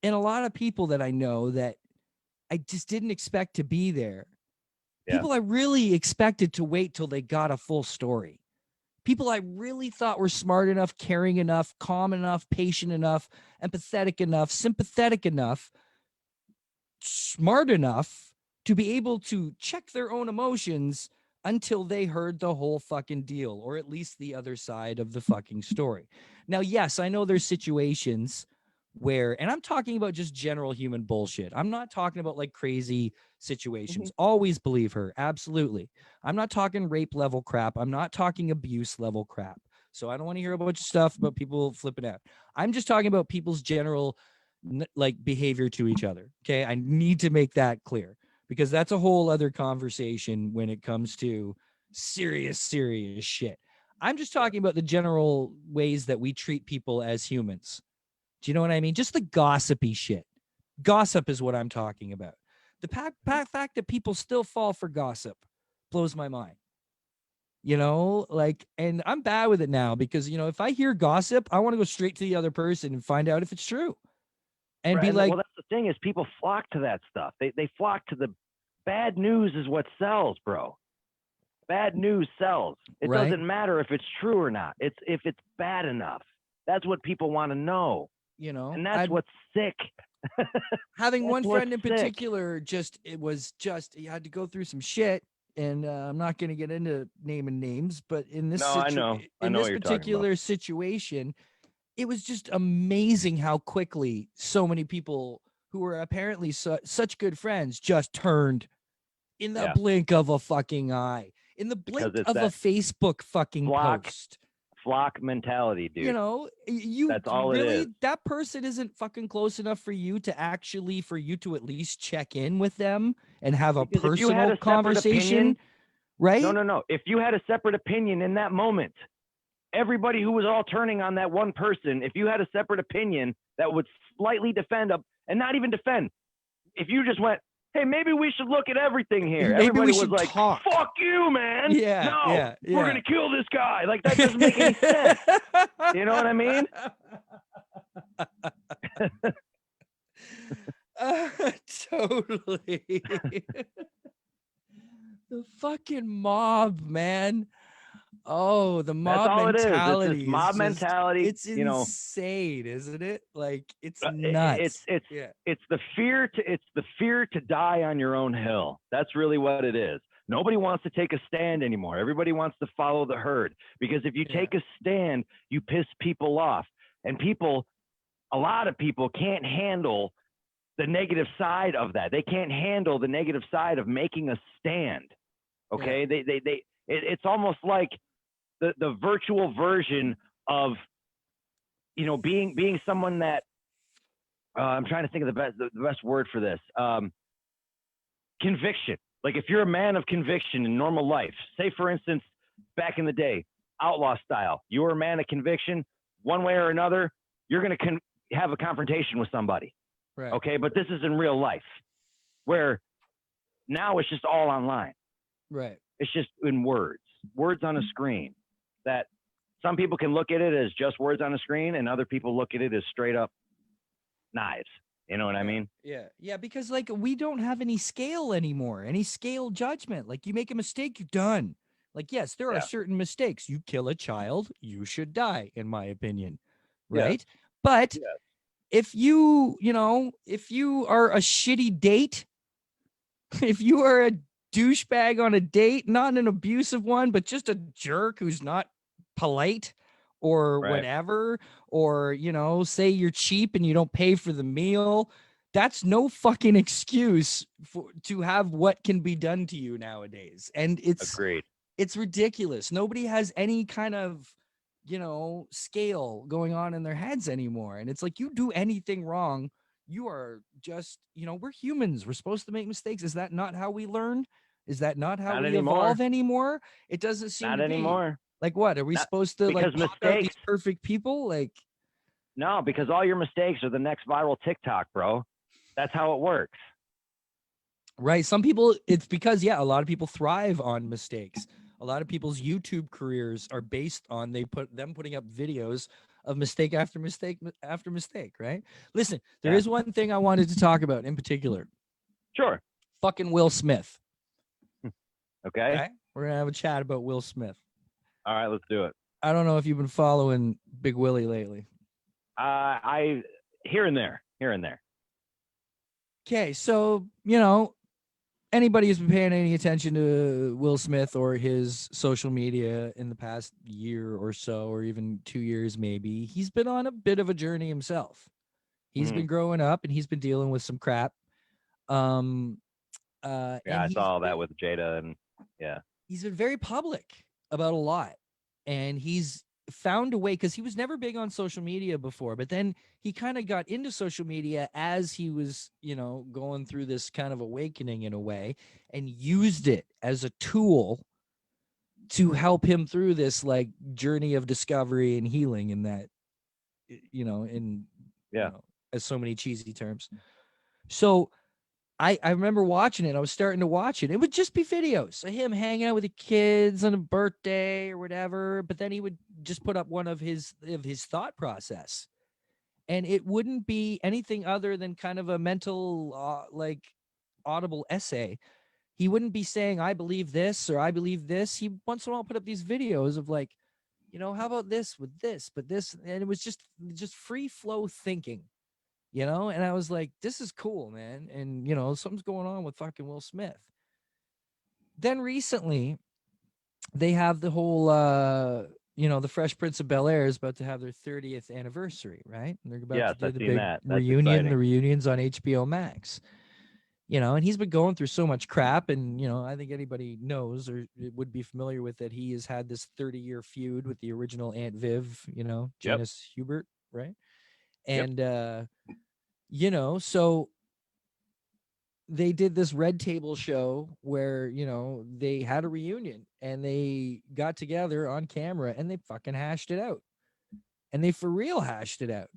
in a lot of people that I know that I just didn't expect to be there. Yeah. People I really expected to wait till they got a full story. People I really thought were smart enough, caring enough, calm enough, patient enough, empathetic enough, sympathetic enough, smart enough to be able to check their own emotions until they heard the whole fucking deal, or at least the other side of the fucking story. Now, yes, I know there's situations where, and I'm talking about just general human bullshit. I'm not talking about like crazy situations. Always believe her. Absolutely. I'm not talking rape level crap. I'm not talking abuse level crap. So I don't want to hear a bunch of stuff about people flipping out. I'm just talking about people's general like behavior to each other. Okay. I need to make that clear because that's a whole other conversation when it comes to serious shit. I'm just talking about the general ways that we treat people as humans. Do you know what I mean? Just the gossipy shit. Gossip is what I'm talking about. The fact that people still fall for gossip blows my mind. You know, like, and I'm bad with it now because, you know, if I hear gossip, I want to go straight to the other person and find out if it's true. And be like, well, that's the thing is people flock to that stuff. They flock to the bad news is what sells, bro. Bad news sells. It doesn't matter if it's true or not. It's if it's bad enough. That's what people want to know. You know, and that's what's sick. Having one friend in particular, you had to go through some shit, and I'm not going to get into naming names, but in this, I know this particular situation, it was just amazing how quickly so many people who were apparently such good friends just turned in the blink of a fucking eye, in the blink of a Facebook fucking post. flock mentality, dude. You know, That's all it is. that person isn't fucking close enough for you to at least check in with them and have a Because if you had personal a separate conversation, opinion, right? no. If you had a separate opinion in that moment, everybody who was all turning on that one person, if you had a separate opinion that would slightly defend up and not even defend, if you just went, hey, maybe we should look at everything here. Maybe Everybody we was should like, talk. fuck you, man. Yeah, No, yeah. we're going to kill this guy. Like, that doesn't make any sense. You know what I mean? Totally. The fucking mob, man. Oh, the mob all it is. It's mentality. this mob mentality, It's you know. insane, isn't it? Like, it's nuts. It's the fear to die on your own hill. That's really what it is. Nobody wants to take a stand anymore. Everybody wants to follow the herd, because if you take a stand, you piss people off. And a lot of people can't handle the negative side of that. They can't handle the negative side of making a stand. Okay. Yeah. It's almost like the virtual version of, you know, being someone that, I'm trying to think of the best word for this. Conviction. Like, if you're a man of conviction in normal life, say for instance, back in the day, outlaw style, you were a man of conviction, one way or another, you're going to have a confrontation with somebody. Right. Okay. But this is in real life, where now it's just all online. Right. It's just in words on a screen, that some people can look at it as just words on a screen, and other people look at it as straight up knives. You know what I mean? Yeah. Yeah. Because, like, we don't have any scale anymore, any scale judgment. Like, you make a mistake, you're done. Like, yes, there are certain mistakes. You kill a child, you should die, in my opinion. Right. Yeah. But if you are a shitty date, if you are a douchebag on a date, not an abusive one, but just a jerk who's not polite or whatever, or, you know, say you're cheap and you don't pay for the meal, that's no fucking excuse to have what can be done to you nowadays. And it's ridiculous. Nobody has any kind of, you know, scale going on in their heads anymore. And it's like, you do anything wrong, you are just, you know, we're humans. We're supposed to make mistakes. Is that not how we learn? Is that not how we evolve anymore? It doesn't seem to be. Not anymore. Like, what? Are we supposed to, like, pop out these perfect people? Like, no, because all your mistakes are the next viral TikTok, bro. That's how it works. Right. Some people, it's because, a lot of people thrive on mistakes. A lot of people's YouTube careers are based on them putting up videos of mistake after mistake after mistake, right? Listen, there is one thing I wanted to talk about in particular. Sure. Fucking Will Smith. Okay. We're going to have a chat about Will Smith. All right, let's do it. I don't know if you've been following Big Willie lately. I here and there. Okay, so, you know, anybody who's been paying any attention to Will Smith or his social media in the past year or so, or even 2 years maybe, he's been on a bit of a journey himself. He's been growing up and he's been dealing with some crap. I saw that with Jada, and he's been very public about a lot, and he's found a way, because he was never big on social media before, but then he kind of got into social media as he was, you know, going through this kind of awakening in a way, and used it as a tool to help him through this, like, journey of discovery and healing, in that, you know, you know, as so many cheesy terms. So I remember watching it. I was starting to watch it. It would just be videos of him hanging out with the kids on a birthday or whatever. But then he would just put up one of his thought process, and it wouldn't be anything other than kind of a mental, like, audible essay. He wouldn't be saying, I believe this or I believe this. He once in a while put up these videos of, like, you know, how about this with this, but this, and it was just free flow thinking. You know, and I was like, this is cool, man. And, you know, something's going on with fucking Will Smith. Then recently, they have the whole, you know, the Fresh Prince of Bel-Air is about to have their 30th anniversary, right? And they're about to do the big reunion. The reunion's on HBO Max. you know, and he's been going through so much crap. And, you know, I think anybody knows or would be familiar with that. He has had this 30-year feud with the original Aunt Viv, you know, Yep. Janice Hubert, right? Yep. And, you know, so they did this Red Table show where, you know, they had a reunion and they got together on camera and they fucking hashed it out. And they for real hashed it out.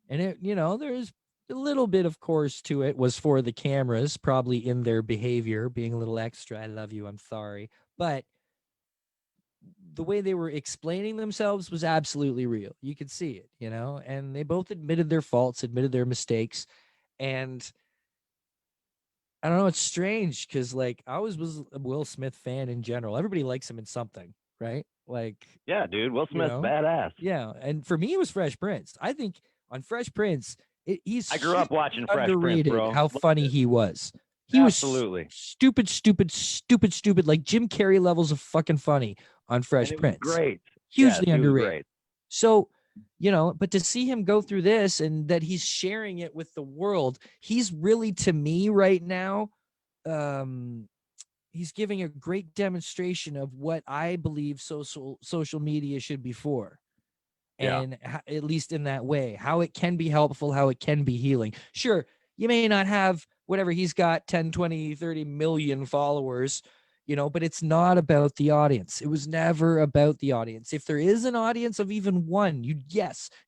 And it, you know, there's a little bit, of course, to it was for the cameras, probably in their behavior, being a little extra. I love you. I'm sorry. But the way they were explaining themselves was absolutely real. You could see it, you know, and they both admitted their faults, admitted their mistakes. And I don't know, it's strange because like I always was a Will Smith fan in general. Everybody likes him in something, right? Like, Yeah, dude. Will you Smith's know, badass. yeah. And for me, it was Fresh Prince. I think on Fresh Prince, he's I grew up watching Fresh Prince, underrated bro. how funny he was. He Absolutely. was stupid, like Jim Carrey levels of fucking funny on Fresh And it was Prince. great. Hugely Yes, underrated. Great. So, you know, but to see him go through this and that he's sharing it with the world, he's really, to me right now, he's giving a great demonstration of what I believe social media should be for. And at least in that way, how it can be helpful, how it can be healing. Sure, you may not have whatever he's got 10, 20, 30 million followers, you know, but it's not about the audience. It was never about the audience. If there is an audience of even one, you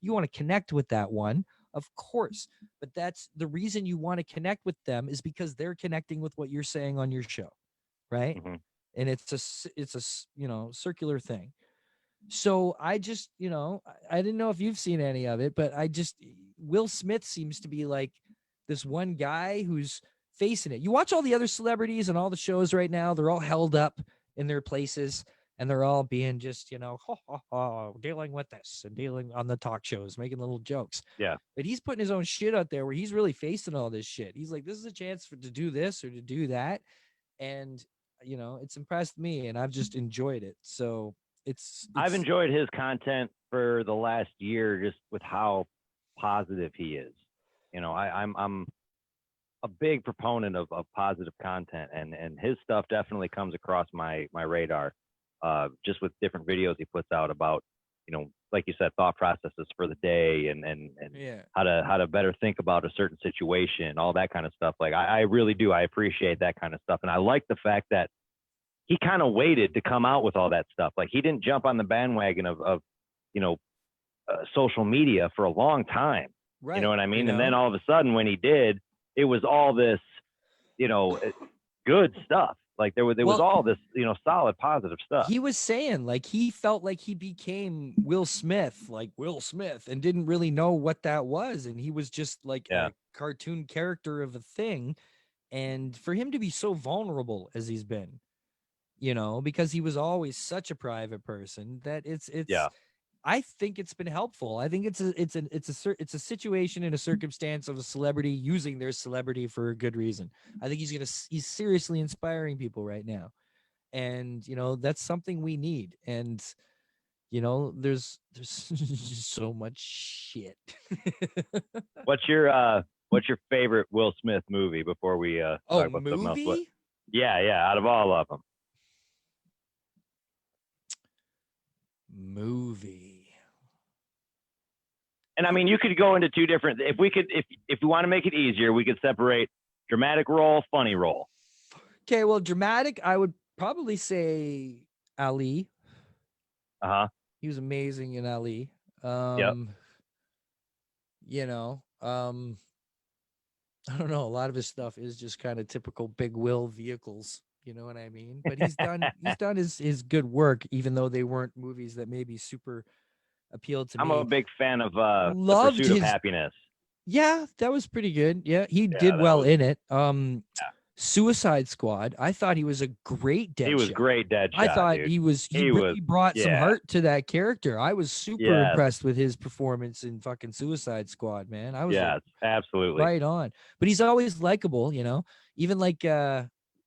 want to connect with that one, of course. But that's the reason you want to connect with them is because they're connecting with what you're saying on your show, right? Mm-hmm. And it's a you know, circular thing. So I just, you know, I didn't know if you've seen any of it, but Will Smith seems to be like this one guy who's facing it. You watch all the other celebrities and all the shows right now, they're all held up in their places and they're all being just, you know, dealing with this and dealing on the talk shows, making little jokes. Yeah. But he's putting his own shit out there where he's really facing all this shit. He's like, this is a chance to do this or to do that. And, you know, it's impressed me and I've just enjoyed it. So, I've enjoyed his content for the last year, just with how positive he is. You know, I'm a big proponent of positive content, and his stuff definitely comes across my radar. Just with different videos he puts out about, you know, like you said, thought processes for the day and how to better think about a certain situation, all that kind of stuff. Like I really do. I appreciate that kind of stuff, and I like the fact that he kind of waited to come out with all that stuff. Like he didn't jump on the bandwagon of you know, social media for a long time. Right. You know what I mean? You know? And then all of a sudden when he did, it was all this, you know, good stuff. Like there was all this, you know, solid, positive stuff. He was saying like he felt like he became Will Smith and didn't really know what that was. And he was just like a cartoon character of a thing. And for him to be so vulnerable as he's been, you know, because he was always such a private person that it's I think it's been helpful. I think it's a situation and a circumstance of a celebrity using their celebrity for a good reason. I think he's seriously inspiring people right now. And, you know, that's something we need. And, you know, there's so much shit. What's your favorite Will Smith movie before we talk about something else? Yeah, out of all of them. Movie. And I mean, you could go into two different. If we want to make it easier, we could separate dramatic role, funny role. Okay, well, dramatic, I would probably say Ali. He was amazing in Ali. You know, I don't know. A lot of his stuff is just kind of typical Big Will vehicles. You know what I mean? But he's done his good work, even though they weren't movies that maybe super appealed to me. I'm a big fan of The Pursuit of Happiness. Yeah, that was pretty good. Yeah, he did well in it. Suicide Squad. I thought he was a great Deadshot. He was great Deadshot. I thought dude. he really brought some heart to that character. I was super impressed with his performance in fucking Suicide Squad, man. I was absolutely right on. But he's always likable, you know. Even like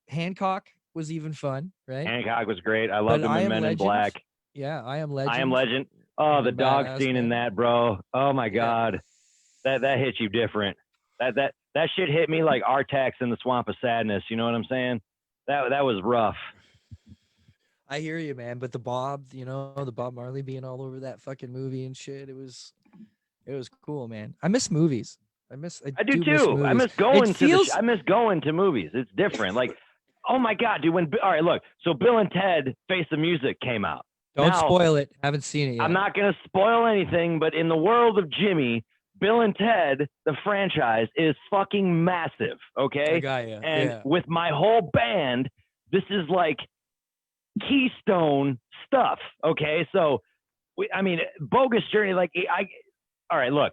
Hancock was even fun, right? Hancock was great. I loved him in Men in Black. Yeah, I Am Legend. I Am Legend. Oh, the dog scene in that, bro. Oh my God. That hits you different. That shit hit me like Artax in the Swamp of Sadness. You know what I'm saying? That was rough. I hear you, man. But the Bob Marley being all over that fucking movie and shit, it was cool, man. I miss movies. I do miss too. I movies. miss going It feels I miss going to movies. It's different. Like, oh my God, dude. All right, look. So Bill and Ted Face the Music came out. don't Now, spoil it. Haven't seen it yet. I'm not gonna spoil anything, but in the world of Jimmy, Bill and Ted, the franchise, is fucking massive. Okay. I got you. And Yeah. with my whole band, this is like keystone stuff. Okay. So Bogus Journey, all right, look,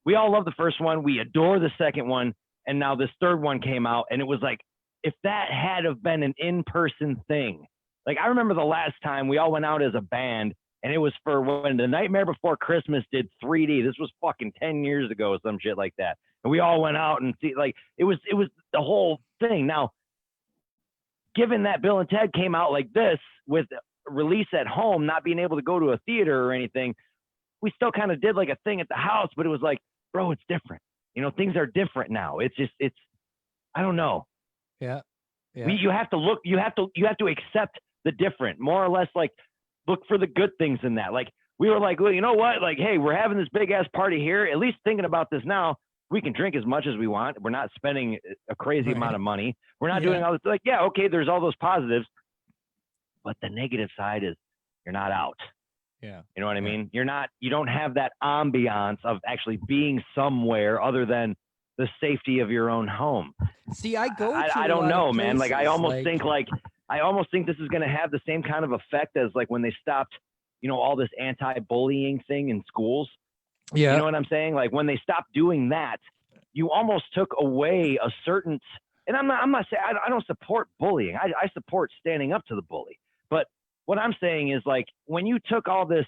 we all love the first one. We adore the second one. And now this third one came out, and it was like, if that had have been an in-person thing, like I remember the last time we all went out as a band, and it was for when The Nightmare Before Christmas did 3D. This was fucking 10 years ago or some shit like that. And we all went out and see, like, it was the whole thing. Now, given that Bill and Ted came out like this with release at home, not being able to go to a theater or anything, we still kind of did like a thing at the house, but it was like, bro, it's different. You know, things are different now. It's I don't know. Yeah. Yeah. You have to accept the different, more or less, like, look for the good things in that. Like, we were like, well, you know what? Like, hey, we're having this big ass party here. At least thinking about this now, we can drink as much as we want. We're not spending a crazy amount of money. We're not doing all this. Like, yeah, okay, there's all those positives, but the negative side is you're not out. Yeah. You know what I mean? You don't have that ambiance of actually being somewhere other than the safety of your own home. See, I don't know, man. Like, I almost think this is going to have the same kind of effect as like when they stopped, all this anti-bullying thing in schools. Yeah. You know what I'm saying? Like, when they stopped doing that, you almost took away a certain, and I'm not saying, I don't support bullying. I support standing up to the bully. But what I'm saying is, like, when you took all this,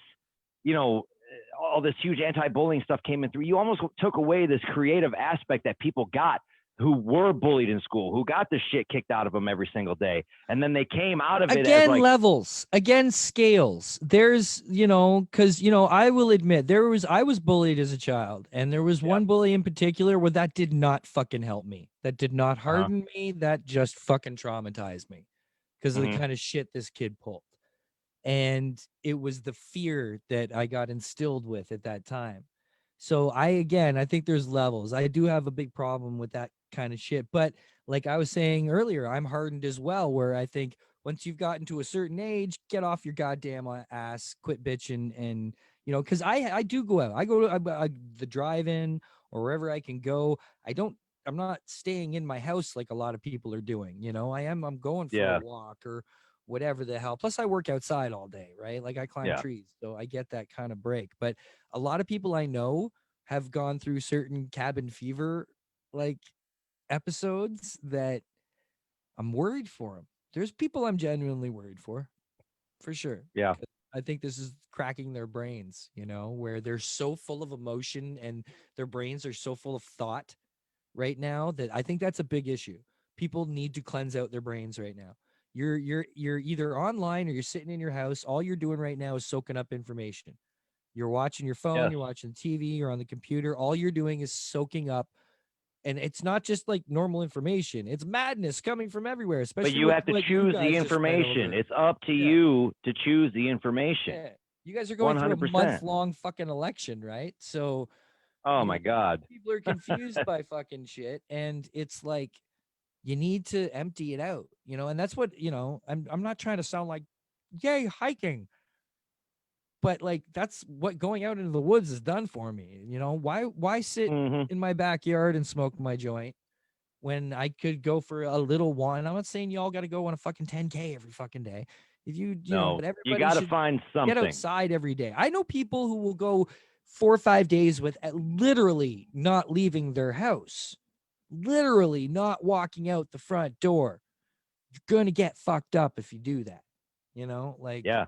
all this huge anti-bullying stuff came in through, you almost took away this creative aspect that people got who were bullied in school, who got the shit kicked out of them every single day. And then they came out of it again, as like, levels, again, scales. There's, because, I will admit I was bullied as a child, and there was one bully in particular where that did not fucking help me. That did not harden me. That just fucking traumatized me because of the kind of shit this kid pulled. And it was the fear that I got instilled with at that time. So I think there's levels. I do have a big problem with that kind of shit. But like I was saying earlier, I'm hardened as well, where I think once you've gotten to a certain age, get off your goddamn ass, quit bitching. And, because I do go out. I go to the drive-in or wherever I can go. I'm not staying in my house like a lot of people are doing. I'm going for a walk or whatever the hell. Plus I work outside all day, right? Like I climb trees. So I get that kind of break. But a lot of people I know have gone through certain cabin fever like episodes that I'm worried for them. There's people I'm genuinely worried for sure. Yeah. I think this is cracking their brains, where they're so full of emotion and their brains are so full of thought right now that I think that's a big issue. People need to cleanse out their brains right now. You're either online or you're sitting in your house. All you're doing right now is soaking up information. You're watching your phone, you're watching TV, you're on the computer. All you're doing is soaking up. And it's not just like normal information. It's madness coming from everywhere, especially. But you have to choose the information. It's up to you to choose the information. Yeah. You guys are going 100%. Through a month-long fucking election, right? So, oh my God, people are confused by fucking shit, and it's like you need to empty it out, and that's what I'm not trying to sound like, yay, hiking. But like, that's what going out into the woods has done for me. Why sit in my backyard and smoke my joint when I could go for a little one? I'm not saying y'all got to go on a fucking 10K every fucking day. If you know, but everybody you got to find something. Get outside every day. I know people who will go 4 or 5 days with literally not leaving their house, literally not walking out the front door. You're going to get fucked up if you do that. Yeah.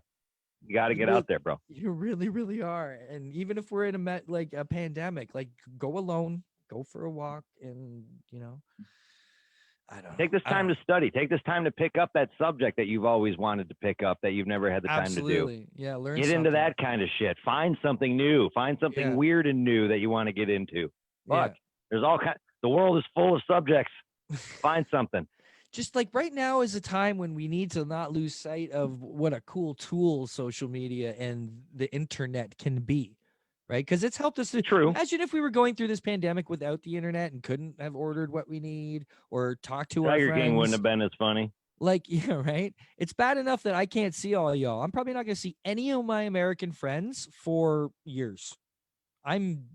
You got to get out there, bro. You really, really are. And even if we're in a pandemic, like, go alone, go for a walk, and I don't take this time to study. Take this time to pick up that subject that you've always wanted to pick up that you've never had the time to do. Yeah, learn. Get into that kind of shit. Find something new. Find something weird and new that you want to get into. Fuck. There's The world is full of subjects. Find something. Just like right now is a time when we need to not lose sight of what a cool tool social media and the internet can be, right? Because it's helped us to True. imagine if we were going through this pandemic without the internet and couldn't have ordered what we need or talk to our Tiger friends. King wouldn't have been as funny. Like, yeah, right. It's bad enough that I can't see all y'all. I'm probably not going to see any of my American friends for years.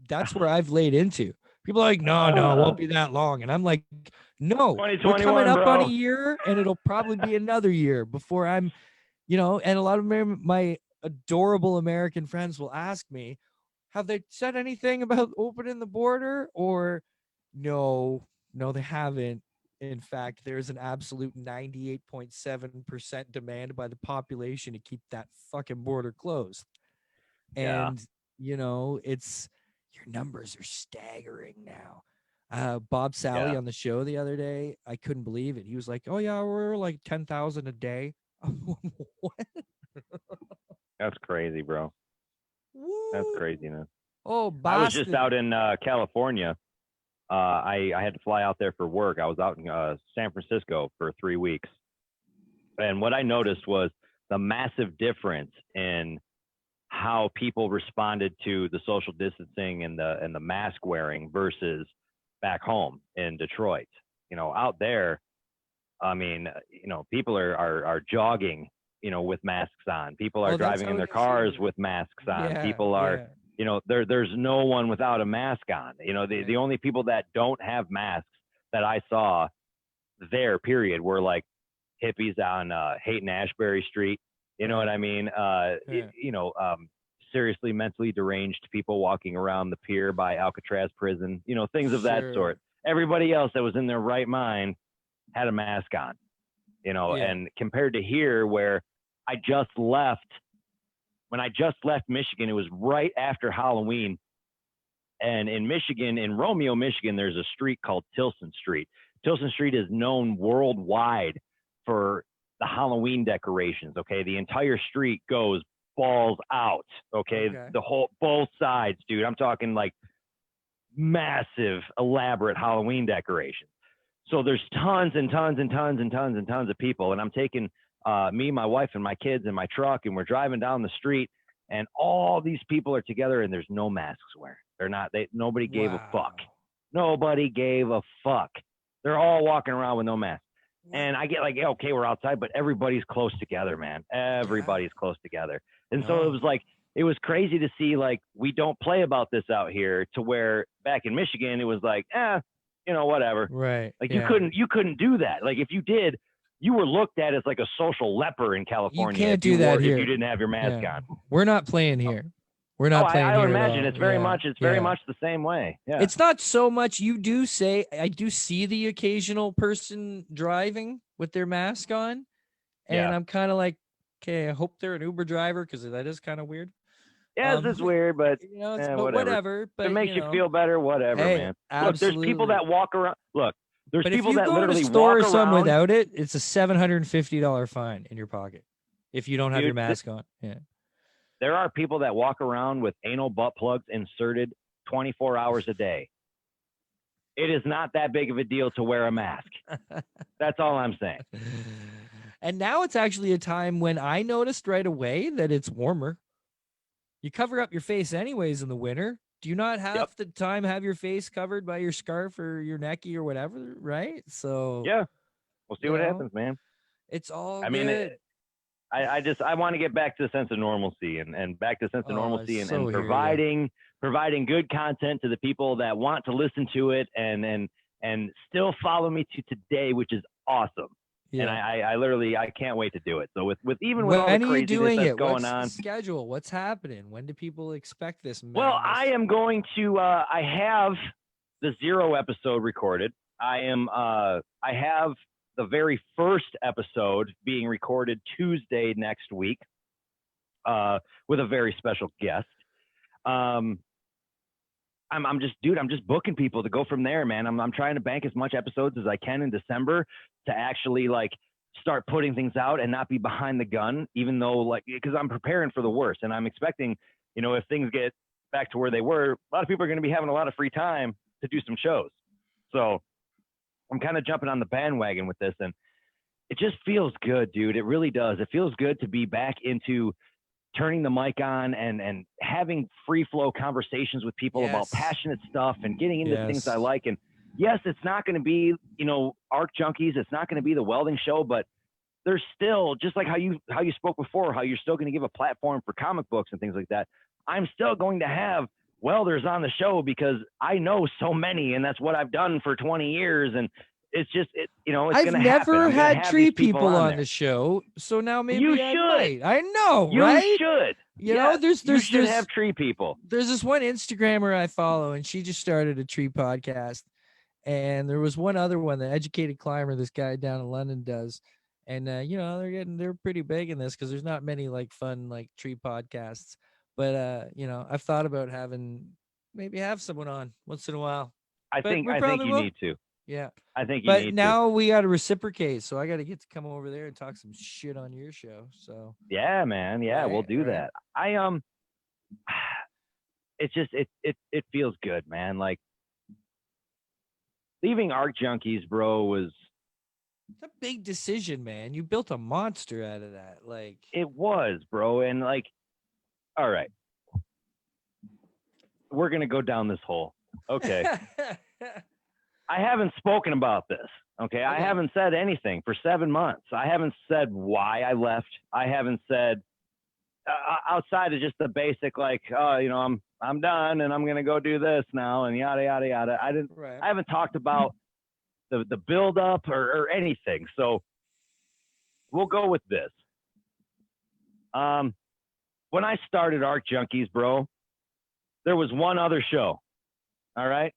That's where I've laid into. People are like, no, it won't be that long. And I'm like, no, we're coming up on a year and it'll probably be another year before I'm, and a lot of my adorable American friends will ask me, have they said anything about opening the border? Or no, they haven't. In fact, there's an absolute 98.7% demand by the population to keep that fucking border closed. And, it's, your numbers are staggering now. Bob Sally on the show the other day, I couldn't believe it. He was like, oh yeah, we're like 10,000 a day. What? That's crazy, bro. Woo. That's craziness. Oh, Boston. I was just out in California. I had to fly out there for work. I was out in San Francisco for 3 weeks. And what I noticed was the massive difference in how people responded to the social distancing and the mask wearing versus back home in Detroit. Out there, I mean, people are jogging, with masks on. People are driving in their cars with masks on. People are, there's no one without a mask on. The only people that don't have masks that I saw there, period, were like hippies on Haight and Ashbury Street. You know what I mean? Seriously mentally deranged people walking around the pier by Alcatraz prison, things of that sort. Everybody else that was in their right mind had a mask on, and compared to here where when I just left Michigan, it was right after Halloween. And in Michigan, in Romeo, Michigan, there's a street called Tilson Street. Tilson Street is known worldwide for the Halloween decorations. Okay. The entire street goes balls out. Okay. Both sides, dude. I'm talking like massive, elaborate Halloween decorations. So there's tons and tons and tons and tons and tons of people. And I'm taking me, my wife, and my kids in my truck, and we're driving down the street, and all these people are together, and there's no masks wearing. Nobody gave a fuck. Nobody gave a fuck. They're all walking around with no mask. And I get like, okay, we're outside, but everybody's close together, man. Everybody's close together. And so it was crazy to see, like, we don't play about this out here, to where back in Michigan, it was like, whatever. Right. Like you couldn't do that. Like if you did, you were looked at as like a social leper in California. You can't do that here if you didn't have your mask on. We're not playing here. We're not playing here. I would imagine it's very much the same way. Yeah. It's not so much. I do see the occasional person driving with their mask on, and I'm kind of like, okay, I hope they're an Uber driver, because that is kind of weird. Yeah, this is weird, but whatever. But if it makes you feel better, whatever, man. Absolutely. Look, there's people that walk around. Look, there's people that literally walk around. But if you go to a store or something without it, it's a $750 fine in your pocket if you don't have your mask on. Yeah. There are people that walk around with anal butt plugs inserted 24 hours a day. It is not that big of a deal to wear a mask. That's all I'm saying. And now it's actually a time when I noticed right away that it's warmer. You cover up your face anyways in the winter. Do you not half the time have your face covered by your scarf or your necky or whatever, right? So yeah, we'll see what happens, man. It's all I mean, I want to get back to a sense of normalcy and back to a sense of normalcy and providing good content to the people that want to listen to it and still follow me to today, which is awesome. Yeah. And I literally can't wait to do it. So with all the craziness that's going on. What's the schedule? What's happening? When do people expect this? Madness? Well, I am going to. I have the 0 episode recorded. I have the very first episode being recorded Tuesday next week, with a very special guest. I'm just booking people to go from there, man. I'm trying to bank as much episodes as I can in December to actually like start putting things out and not be behind the gun, even though because I'm preparing for the worst and I'm expecting, if things get back to where they were, a lot of people are going to be having a lot of free time to do some shows. So I'm kind of jumping on the bandwagon with this, and it just feels good, dude. It really does. It feels good to be back into turning the mic on and having free flow conversations with people about passionate stuff and getting into things I like. And yes, it's not going to be, Arc Junkies. It's not going to be the welding show, but there's still, just like how you spoke before, how you're still going to give a platform for comic books and things like that. I'm still going to have welders on the show because I know so many, and that's what I've done for 20 years. And it's just, it's I've never had tree people on the show, so now maybe you I should. Might. I know, you right? You should. You should have tree people. There's this one Instagrammer I follow, and she just started a tree podcast. And there was one other one, the Educated Climber, this guy down in London does. And they're pretty big in this because there's not many like fun like tree podcasts. But I've thought about have someone on once in a while. I think you need to. Yeah. I think you need to. But now we got to reciprocate, so I got to get to come over there and talk some shit on your show. So yeah, man. Yeah, we'll do that. It's just it feels good, man. Like leaving Arc Junkies, bro, was it's a big decision, man. You built a monster out of that. Like it was, bro. And like, all right, we're gonna go down this hole. Okay. I haven't spoken about this. Okay. I haven't said anything for 7 months. I haven't said why I left. I haven't said outside of just the basic, like, I'm done and I'm going to go do this now and yada, yada, yada. I haven't talked about the build up or anything. So we'll go with this. When I started Arc Junkies, bro, there was one other show. All right.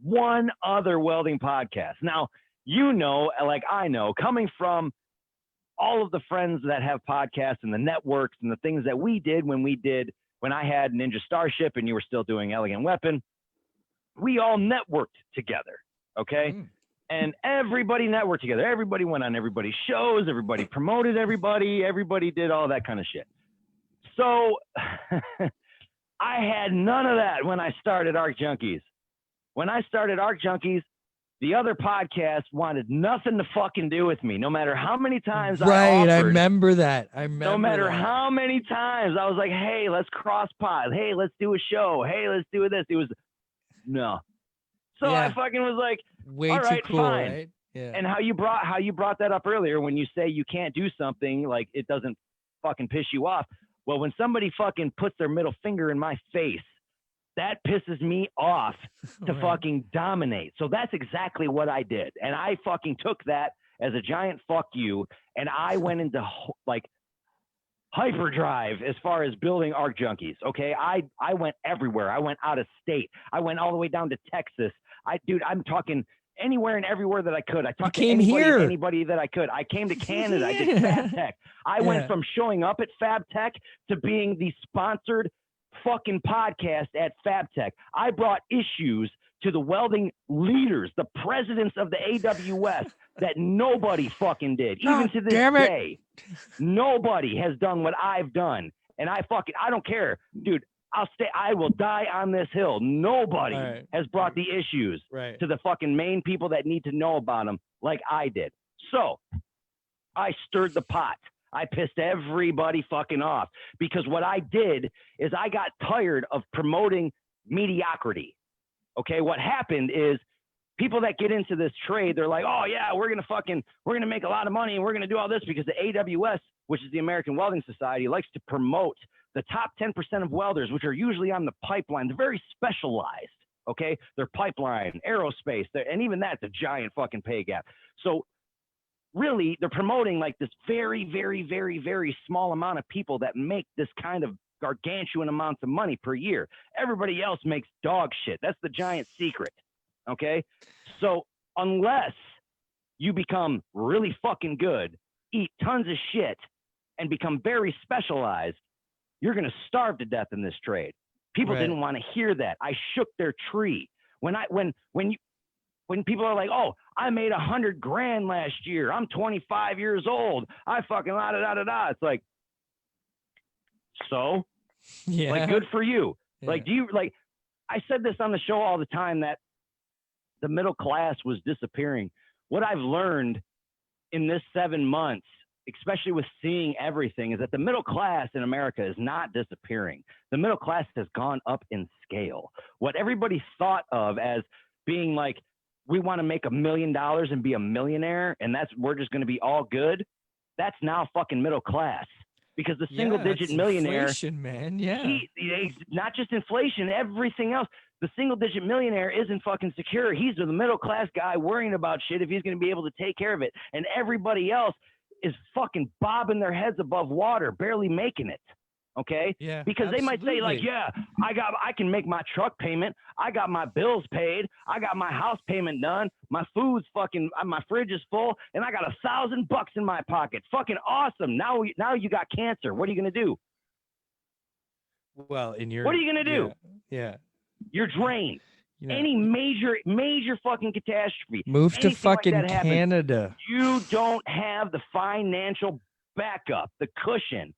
One other welding podcast. Now, like I know, coming from all of the friends that have podcasts and the networks and the things that we did when I had Ninja Starship and you were still doing Elegant Weapon, we all networked together. Okay. And everybody networked together. Everybody went on everybody's shows. Everybody promoted everybody. Everybody did all that kind of shit. So I had none of that when I started Arc Junkies. When I started Arc Junkies, the other podcast wanted nothing to fucking do with me, no matter how many times I offered. I remember that. No matter how many times I was like, hey, let's cross pod. Hey, let's do a show. Hey, let's do this. It was no. So I fucking was like, way all right, too cool, fine. right? Yeah. And how you brought that up earlier when you say you can't do something, like it doesn't fucking piss you off. Well, when somebody fucking puts their middle finger in my face, that pisses me off to fucking dominate. So that's exactly what I did. And I fucking took that as a giant fuck you. And I went into like hyperdrive as far as building Arc Junkies. Okay. I went everywhere. I went out of state. I went all the way down to Texas. I'm talking anywhere and everywhere that I could. I talked to anybody that I could. I came to Canada. I did Fab Tech. I went from showing up at Fab Tech to being the sponsored fucking podcast at Fab Tech. I brought issues to the welding leaders, the presidents of the AWS that nobody fucking did. Even to this day, nobody has done what I've done. And I don't care, dude. I will die on this hill. Nobody has brought the issues to the fucking main people that need to know about them like I did. So I stirred the pot. I pissed everybody fucking off because what I did is I got tired of promoting mediocrity. Okay. What happened is people that get into this trade, they're like, oh yeah, we're going to make a lot of money and we're going to do all this because the AWS, which is the American Welding Society, likes to promote the top 10% of welders, which are usually on the pipeline. They're very specialized. Okay. They're pipeline, aerospace, and even that's a giant fucking pay gap. So really, they're promoting like this very, very, very, very small amount of people that make this kind of gargantuan amounts of money per year. Everybody else makes dog shit. That's the giant secret. Okay. So unless you become really fucking good, eat tons of shit, and become very specialized, you're going to starve to death in this trade. People didn't want to hear that. I shook their tree. When people are like, oh, I made $100,000 last year. I'm 25 years old. I fucking la-da-da-da-da. It's like, so? Yeah. Like, good for you. Yeah. Like, I said this on the show all the time that the middle class was disappearing. What I've learned in this 7 months, especially with seeing everything, is that the middle class in America is not disappearing. The middle class has gone up in scale. What everybody thought of as being like, we want to make $1 million and be a millionaire, and we're just going to be all good. That's now fucking middle class, because the single digit millionaire, inflation, man. Yeah. Not just inflation, everything else. The single digit millionaire isn't fucking secure. He's the middle class guy worrying about shit if he's going to be able to take care of it. And everybody else is fucking bobbing their heads above water, barely making it. Okay. Yeah. Because they might say like, yeah, I can make my truck payment. I got my bills paid. I got my house payment done. My food's fucking, my fridge is full, and I got $1,000 in my pocket. Fucking awesome. Now you got cancer. What are you going to do? Well, what are you going to do? Yeah. You're drained. Any major fucking catastrophe. Move to fucking like Canada. You don't have the financial backup, the cushion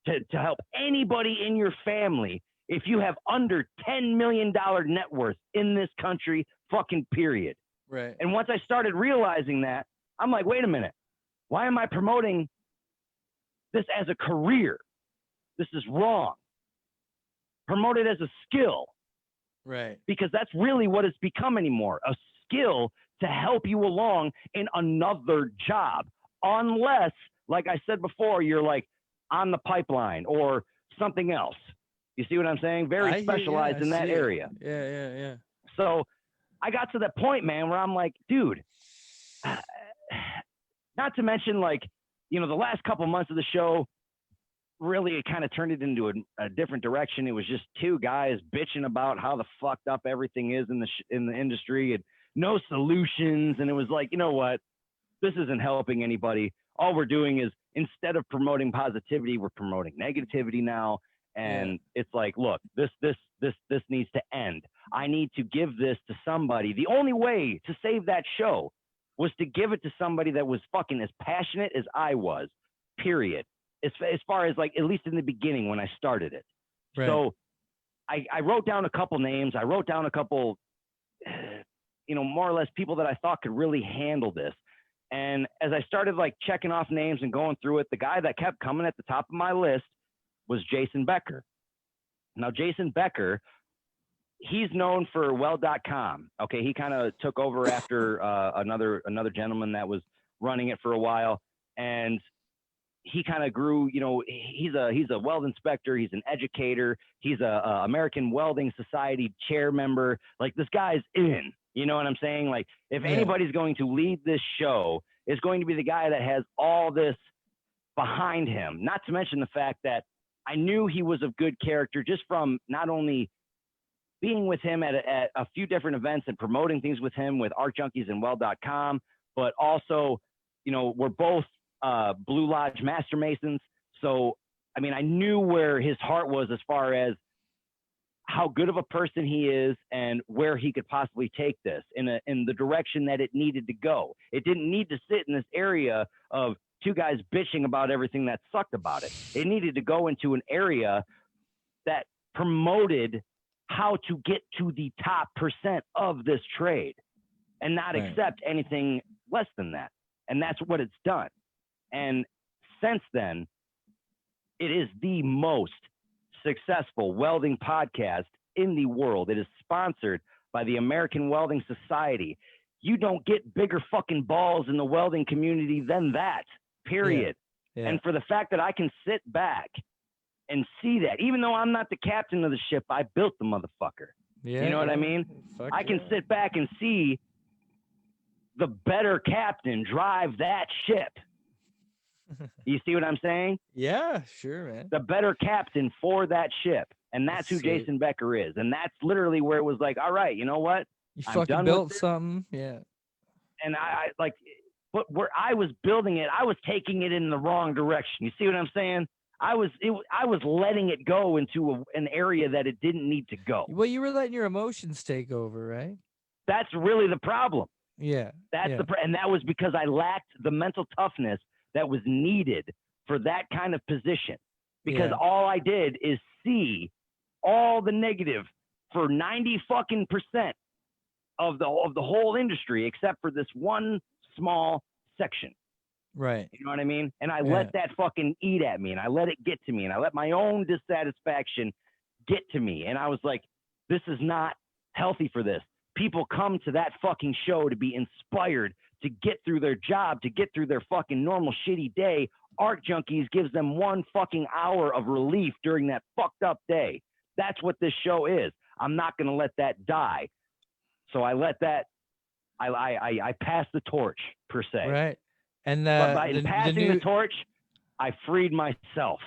to help anybody in your family if you have under $10 million net worth in this country, fucking period. Right. And once I started realizing that, I'm like, wait a minute. Why am I promoting this as a career? This is wrong. Promote it as a skill. Right. Because that's really what it's become anymore, a skill to help you along in another job. Unless, like I said before, you're like on the pipeline or something else. You see what I'm saying? Very specialized in that area. Yeah. So I got to that point, man, where I'm like, dude, not to mention, like, the last couple months of the show, really it kind of turned it into a different direction. It was just two guys bitching about how the fucked up everything is in the industry and no solutions. And it was like, you know what? This isn't helping anybody. All we're doing is, instead of promoting positivity, we're promoting negativity now. And it's like, look, this needs to end. I need to give this to somebody. The only way to save that show was to give it to somebody that was fucking as passionate as I was, period. As far as, like, at least in the beginning when I started it. Right. So I wrote down a couple names. I wrote down a couple, more or less people that I thought could really handle this. And as I started, like, checking off names and going through it, the guy that kept coming at the top of my list was Jason Becker. Now, Jason Becker, he's known for weld.com. Okay. He kind of took over after another gentleman that was running it for a while. And he kind of grew, he's a weld inspector. He's an educator. He's a American Welding Society chair member. Like, this guy's in, you know what I'm saying? Like, if anybody's going to lead this show, it's going to be the guy that has all this behind him. Not to mention the fact that I knew he was of good character just from not only being with him at a few different events and promoting things with him with Arc Junkies and weld.com, but also, we're both Blue Lodge Master Masons. So, I mean, I knew where his heart was as far as how good of a person he is and where he could possibly take this in the direction that it needed to go. It didn't need to sit in this area of two guys bitching about everything that sucked about it. It needed to go into an area that promoted how to get to the top % of this trade and not accept anything less than that. And that's what it's done. And since then, it is the most successful welding podcast in the world. It is sponsored by the American Welding Society. You don't get bigger fucking balls in the welding community than that, period. Yeah. And for the fact that I can sit back and see that, even though I'm not the captain of the ship, I built the motherfucker. Yeah, you know what I mean? I can sit back and see the better captain drive that ship. You see what I'm saying? Yeah, sure, man. The better captain for that ship. And that's who Jason Becker is. And that's literally where it was like, all right, you know what? You fucking built something. Yeah. And I like, but where I was building it, I was taking it in the wrong direction. You see what I'm saying? I was letting it go into an area that it didn't need to go. Well, you were letting your emotions take over, right? That's really the problem. Yeah. And that was because I lacked the mental toughness that was needed for that kind of position, because all I did is see all the negative for 90% of the whole industry, except for this one small section. Right. You know what I mean? And I Yeah. let that fucking eat at me, and I let it get to me, and I let my own dissatisfaction get to me. And I was like, this is not healthy for this. People come to that fucking show to be inspired, to get through their job, to get through their fucking normal shitty day. Arc Junkies gives them 1 fucking hour of relief during that fucked up day. That's what this show is. I'm not going to let that die. So I let that, I pass the torch, per se. Right. And But by passing the torch, I freed myself.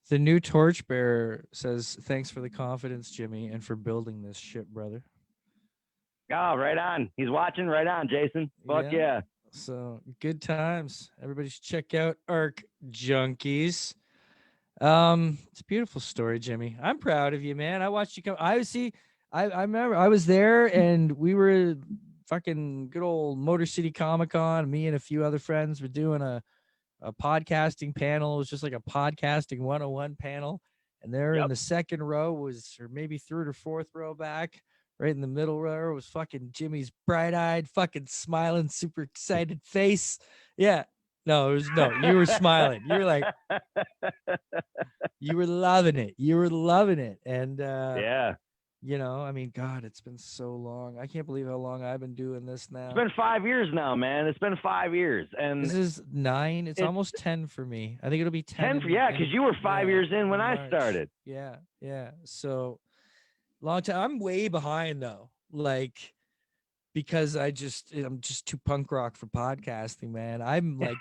The new torchbearer says, "Thanks for the confidence, Jimmy, and for building this shit, brother." Oh, right on. He's watching. Right on, Jason. Fuck yeah. So good times. Everybody should check out Arc Junkies. It's a beautiful story, Jimmy. I'm proud of you, man. I watched you come. I remember I was there, and we were fucking good old Motor City Comic Con. Me and a few other friends were doing a podcasting panel. It was just like a podcasting 101 panel. And there in the second row was, or maybe third or fourth row back, right in the middle row was fucking Jimmy's bright-eyed, fucking smiling, super excited face. Yeah. No, it was you were smiling. You were like, you were loving it. You were loving it. And yeah. You know, I mean, God, it's been so long. I can't believe how long I've been doing this now. It's been 5 years now, man. It's been 5 years. And this is 9. It's almost 10 for me. I think it'll be 10. 10 yeah, because you were 5 years in when I started. Yeah. So long time. I'm way behind though. Like, because I'm just too punk rock for podcasting, man. I'm like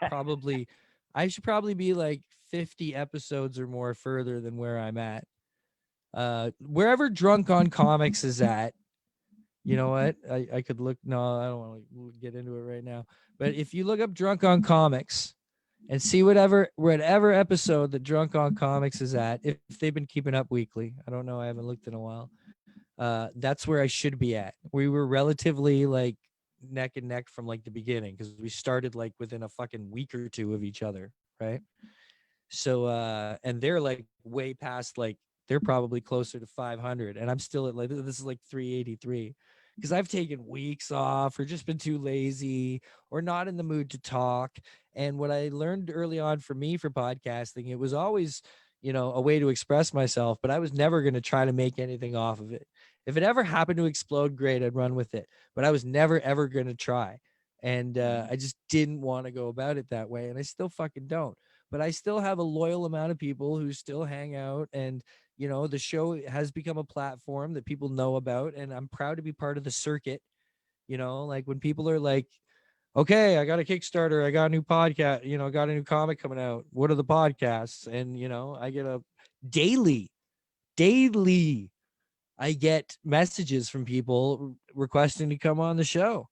I should probably be like 50 episodes or more further than where I'm at. Wherever Drunk on Comics is at, you know what? I could look. No, I don't want to get into it right now. But if you look up Drunk on Comics and see whatever episode that Drunk on Comics is at, if they've been keeping up weekly, I don't know. I haven't looked in a while. That's where I should be at. We were relatively like neck and neck from like the beginning, because we started like within a fucking week or two of each other, right? So and they're like way past, like they're probably closer to 500, and I'm still at like, this is like 383, because I've taken weeks off or just been too lazy or not in the mood to talk. And what I learned early on for me for podcasting, it was always, you know, a way to express myself, but I was never going to try to make anything off of it. If it ever happened to explode, great, I'd run with it, but I was never ever going to try. And I just didn't want to go about it that way, and I still fucking don't. But I still have a loyal amount of people who still hang out, and you know, the show has become a platform that people know about, and I'm proud to be part of the circuit. You know, like when people are like, okay, I got a Kickstarter, I got a new podcast, you know, got a new comic coming out, what are the podcasts? And you know, I get a daily I get messages from people requesting to come on the show.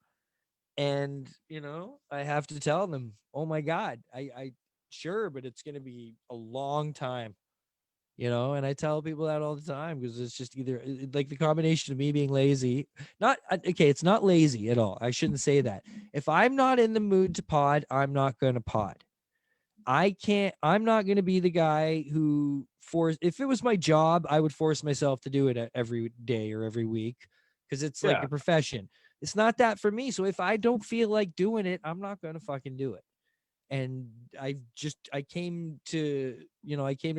And you know, I have to tell them, oh my God, I sure, but it's going to be a long time, you know. And I tell people that all the time, because it's just either like the combination of me being lazy, it's not lazy at all, I shouldn't say that. If I'm not in the mood to pod, I'm not going to pod. I'm not going to be the guy who if it was my job, I would force myself to do it every day or every week, because it's like a profession. It's not that for me. So if I don't feel like doing it, I'm not going to fucking do it. And I came to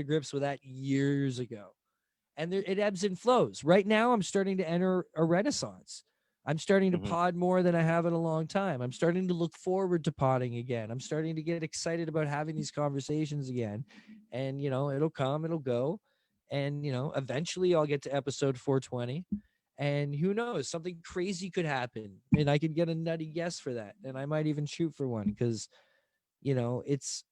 grips with that years ago. And it ebbs and flows. Right now, I'm starting to enter a renaissance. I'm starting to pod more than I have in a long time. I'm starting to look forward to podding again. I'm starting to get excited about having these conversations again. And, you know, it'll come, it'll go. And, you know, eventually I'll get to episode 420. And who knows, something crazy could happen. And I could get a nutty guess for that. And I might even shoot for one, because, you know, it's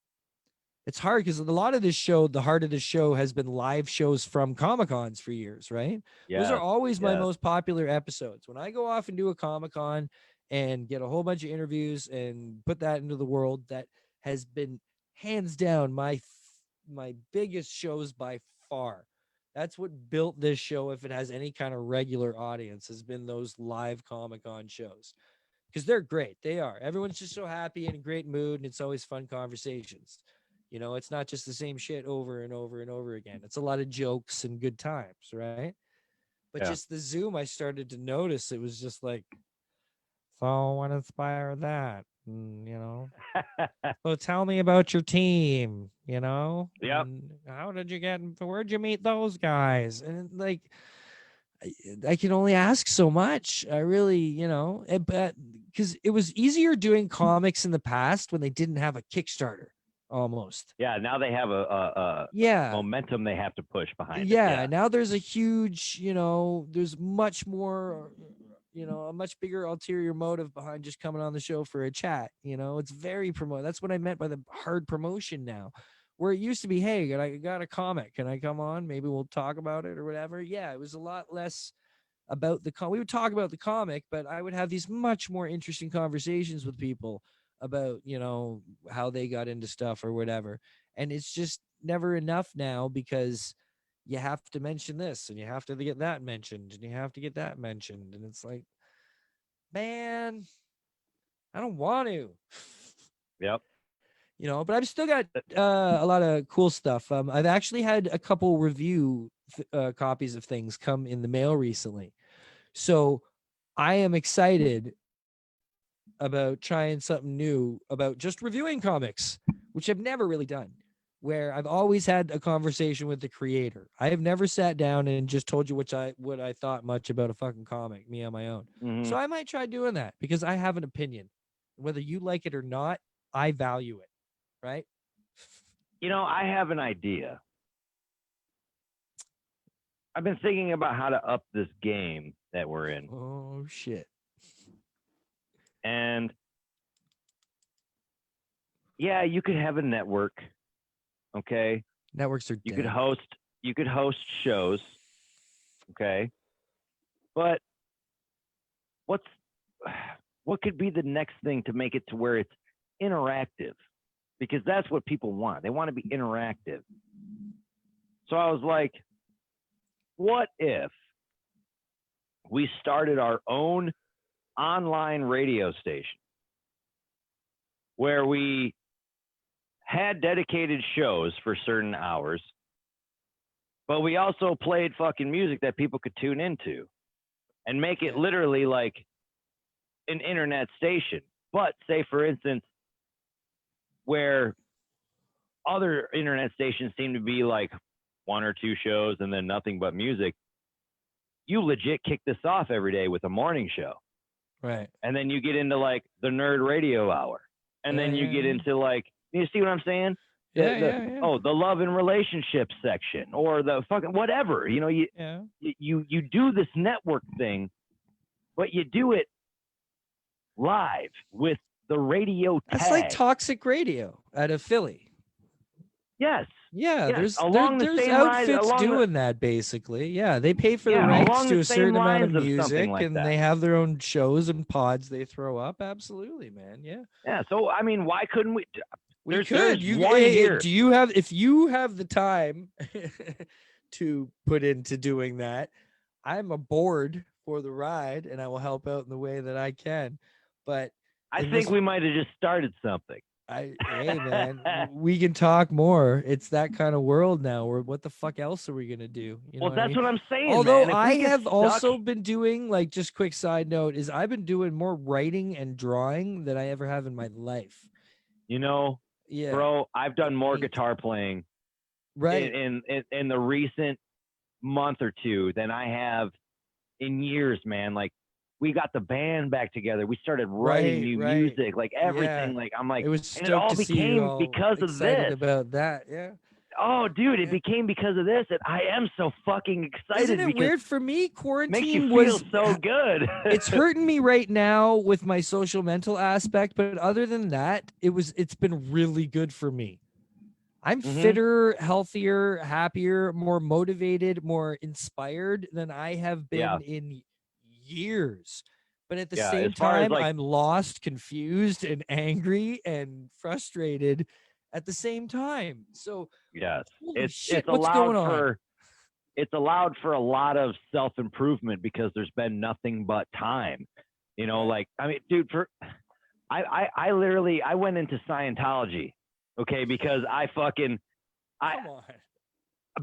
hard, because a lot of this show, the heart of this show has been live shows from Comic-Cons for years, right? Yeah, those are always my most popular episodes. When I go off and do a Comic-Con and get a whole bunch of interviews and put that into the world, that has been hands down my biggest shows by far. That's what built this show, if it has any kind of regular audience, has been those live Comic-Con shows. Because they're great. They are. Everyone's just so happy and in a great mood, and it's always fun conversations. You know, it's not just the same shit over and over and over again. It's a lot of jokes and good times, right? But just the Zoom, I started to notice it was just like, So what inspired that? So tell me about your team, Yep. And how did you get, where'd you meet those guys? And like, I can only ask so much. I really, but because it was easier doing comics in the past when they didn't have a Kickstarter almost. Yeah, now they have a Yeah. momentum they have to push behind it. Yeah. Now there's a huge, there's much more, a much bigger ulterior motive behind just coming on the show for a chat. It's very promote. That's what I meant by the hard promotion now. Where it used to be, hey, I got a comic. Can I come on? Maybe we'll talk about it or whatever. Yeah, it was a lot less about the we would talk about the comic, but I would have these much more interesting conversations with people about, how they got into stuff or whatever. And it's just never enough now because you have to mention this and you have to get that mentioned and you have to get that mentioned. And it's like, man, I don't want to. Yep. But I've still got a lot of cool stuff. I've actually had a couple review copies of things come in the mail recently. So I am excited about trying something new about just reviewing comics, which I've never really done, where I've always had a conversation with the creator. I have never sat down and just told you what I thought much about a fucking comic, me on my own. Mm-hmm. So I might try doing that because I have an opinion. Whether you like it or not, I value it. Right? I have an idea. I've been thinking about how to up this game that we're in. Oh, shit. And yeah, you could have a network. Okay. Networks are dead. You could host shows. Okay. But what could be the next thing to make it to where it's interactive? Because that's what people want. They want to be interactive. So I was like, what if we started our own online radio station where we had dedicated shows for certain hours, but we also played fucking music that people could tune into and make it literally like an internet station. But say, for instance, where other internet stations seem to be like one or two shows and then nothing but music, you legit kick this off every day with a morning show. Right. And then you get into like the nerd radio hour. And then you get into like, you see what I'm saying? Yeah. Oh, the love and relationships section or the fucking whatever. You do this network thing, but you do it live with the radio tag. That's like Toxic Radio out of Philly. Yes. Yeah, there's outfits doing that basically. Yeah, they pay for the rights to a certain amount of music, and they have their own shows and pods they throw up. Absolutely, man. Yeah. Yeah. So I mean, why couldn't we? We could. Do you have? If you have the time to put into doing that, I'm aboard for the ride, and I will help out in the way that I can. But I think we might have just started something. Hey man, we can talk more. It's that kind of world now. Where what the fuck else are we gonna do? Well, that's what I'm saying. Although man. I have also been doing, like, just quick side note is I've been doing more writing and drawing than I ever have in my life. Yeah, bro, I've done more guitar playing, right, in the recent month or two than I have in years, man. Like, we got the band back together. We started writing new music, like everything. Like, I'm like, it was and it all became because of this. About that, yeah. Oh, dude, it became because of this, and I am so fucking excited. Isn't it weird for me? Quarantine makes you feel so good. It's hurting me right now with my social mental aspect, but other than that, it's been really good for me. I'm fitter, healthier, happier, more motivated, more inspired than I have been in years. But at the same time, I'm lost, confused, and angry and frustrated at the same time. So yes, it's allowed for a lot of self-improvement because there's been nothing but time. Like, I mean, dude, I literally went into Scientology, okay, because Come on.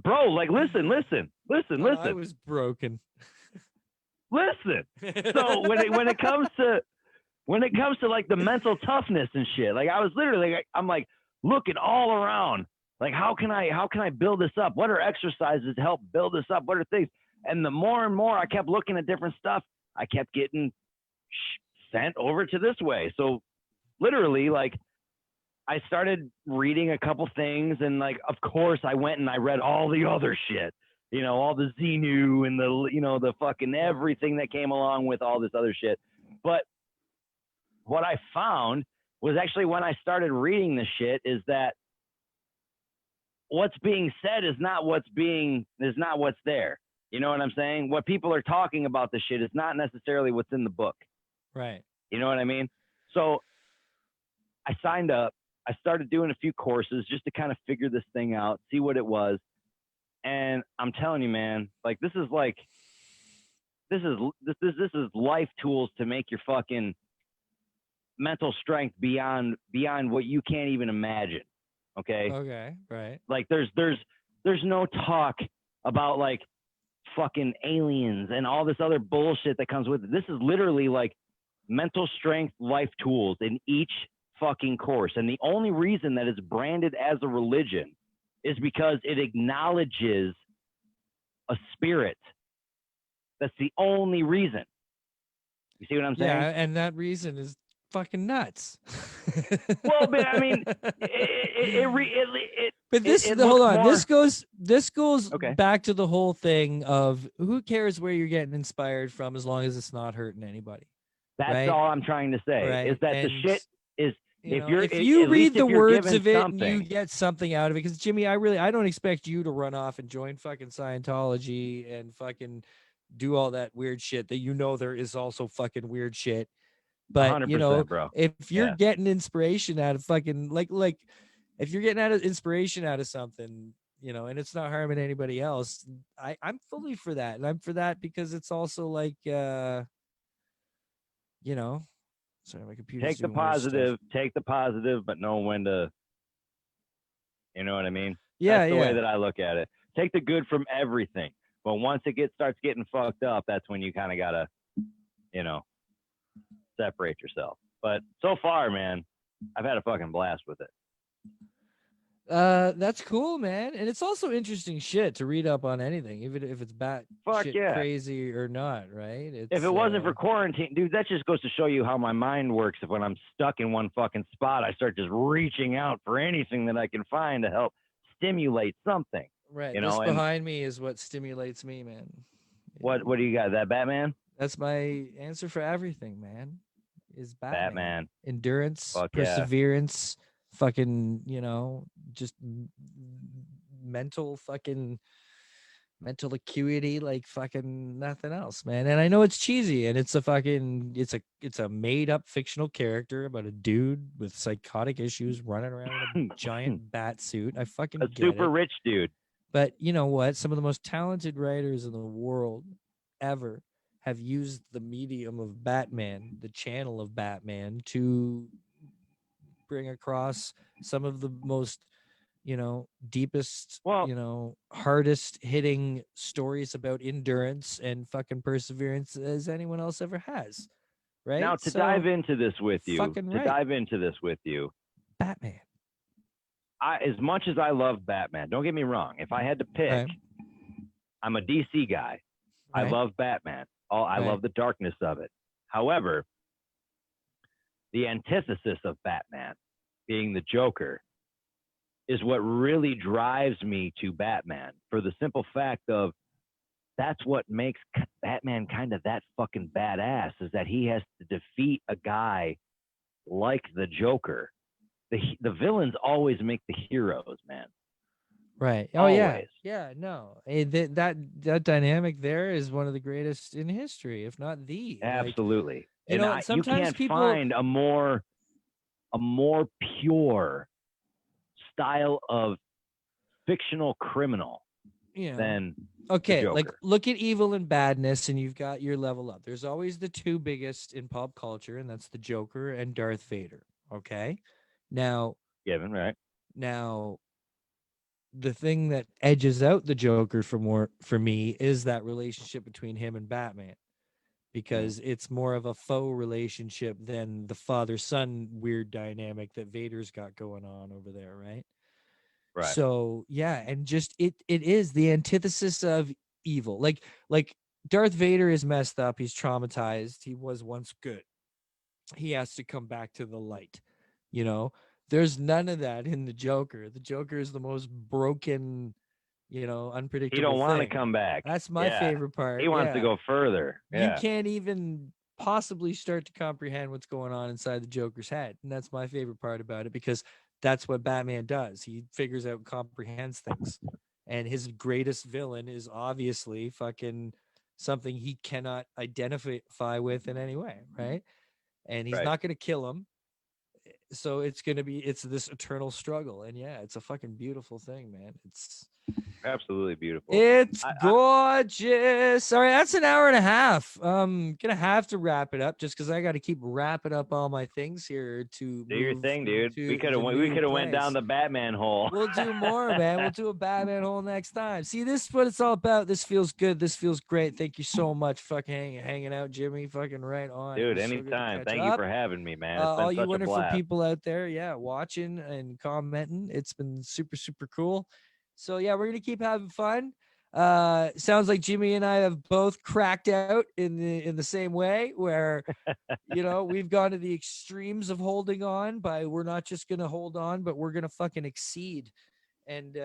Bro, like, listen. I was broken. Listen. So when it comes to when it comes to like the mental toughness and shit. Like I was literally, like, I'm like looking all around. Like how can I build this up? What are exercises to help build this up? What are things? And the more and more I kept looking at different stuff, I kept getting sent over to this way. So literally, like I started reading a couple things, and like of course I went and I read all the other shit. You know, all the Xenu and the, you know, the fucking everything that came along with all this other shit. But what I found was actually when I started reading the shit is that what's being said is not what's there. You know what I'm saying? What people are talking about the shit is not necessarily what's in the book. Right. You know what I mean? So I signed up. I started doing a few courses just to kind of figure this thing out, see what it was. And I'm telling you, man, like this is life tools to make your fucking mental strength beyond what you can't even imagine. Okay. Okay. Right. Like there's no talk about like fucking aliens and all this other bullshit that comes with it. This is literally like mental strength life tools in each fucking course. And the only reason that it's branded as a religion is because it acknowledges a spirit. That's the only reason. You see what I'm saying? Yeah, and that reason is fucking nuts. Well, but I mean, but this, it hold looks on, more- this goes Okay. back to the whole thing of who cares where you're getting inspired from as long as it's not hurting anybody. That's right? all I'm trying to say Right. is that the And, shit is you if know, you're if at you least read if the you're words given of it, something, you get something out of it. Because Jimmy, I don't expect you to run off and join fucking Scientology and fucking do all that weird shit that, you know, there is also fucking weird shit. But you know, 100%, bro. if you're Yeah. getting inspiration out of fucking like if you're getting out of inspiration out of something, you know, and it's not harming anybody else, I'm fully for that. And I'm for that because it's also like you know, sorry, my computer's Take the doing weird stuff. positive, but know when to, you know what I mean? Yeah, That's the yeah. way that I look at it. Take the good from everything. But once it starts getting fucked up, that's when you kind of got to, you know, separate yourself. But so far, man, I've had a fucking blast with it. That's cool, man. And it's also interesting shit to read up on anything, even if it's Fuck shit yeah. crazy or not, right? It's, If it wasn't for quarantine, dude, that just goes to show you how my mind works. If when I'm stuck in one fucking spot, I start just reaching out for anything that I can find to help stimulate something. right, You this know, and behind me is what stimulates me, man. what do you got? That Batman? That's my answer for everything, man. Is Batman. endurance, Fuck yeah. perseverance, fucking, you know, just mental acuity, like fucking nothing else, man. And I know it's cheesy and it's a made up fictional character about a dude with psychotic issues running around in a giant bat suit. I fucking A get super it. rich dude. But you know what? Some of the most talented writers in the world ever have used the medium of Batman, the channel of Batman, to bring across some of the most, you know, deepest, Well, you know, hardest hitting stories about endurance and fucking perseverance as anyone else ever has. Right. Now to dive into this with you, Batman. As much as I love Batman, don't get me wrong. If I had to pick, Right. I'm a DC guy. I Right. love Batman. I love the darkness of it. However, the antithesis of Batman, being the Joker, is what really drives me to Batman, for the simple fact of that's what makes Batman kind of that fucking badass, is that he has to defeat a guy like the Joker. The villains always make the heroes, man. Right. Oh yeah. Always. Yeah. No. That dynamic there is one of the greatest in history, if not the. Absolutely. You know, sometimes you can't people find a more pure style of fictional criminal than okay, the like Joker. look at evil and badness, and you've got your level up. There's always the two biggest in pop culture, and that's the Joker and Darth Vader. Okay, now Given, right? Now, the thing that edges out the Joker for me is that relationship between him and Batman, because it's more of a faux relationship than the father-son weird dynamic that Vader's got going on over there, right? Right. So yeah, and just it is the antithesis of evil. Like Darth Vader is messed up, he's traumatized, he was once good. He has to come back to the light, you know. There's none of that in the Joker. The Joker is the most broken, you know, unpredictable He don't want to thing. come back. That's my favorite part. He wants to go further. You can't even possibly start to comprehend what's going on inside the Joker's head. And that's my favorite part about it, because that's what Batman does. He figures out, comprehends things. And his greatest villain is obviously fucking something he cannot identify with in any way, right? And he's not going to kill him. So it's this eternal struggle. And yeah, it's a fucking beautiful thing, man. It's absolutely beautiful. It's gorgeous. All right, that's an hour and a half. Gonna have to wrap it up just because I got to keep wrapping up all my things here to do your thing, dude. We could have went down the Batman hole. We'll do more, man. We'll do a Batman hole next time. See, this is what it's all about. This feels good. This feels great. Thank you so much, fucking hanging out, Jimmy. Fucking right on, dude. Anytime. Thank you for having me, man. It's been all you such wonderful a blast. people out there, watching and commenting. It's been super, super cool. So yeah, we're gonna keep having fun. Sounds like Jimmy and I have both cracked out in the same way, where you know, we've gone to the extremes of holding on. We're not just gonna hold on, but we're gonna fucking exceed. And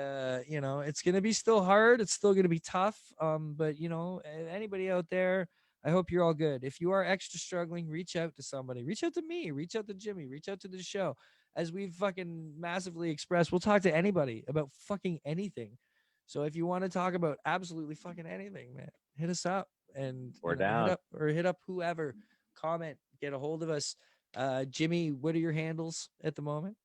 you know, it's gonna be still hard. It's still gonna be tough. But you know, anybody out there, I hope you're all good. If you are extra struggling, reach out to somebody. Reach out to me. Reach out to Jimmy. Reach out to the show. As we've fucking massively expressed, we'll talk to anybody about fucking anything. So if you want to talk about absolutely fucking anything, man, hit us up and we're down. Hit up whoever. Comment, get a hold of us. Jimmy, what are your handles at the moment?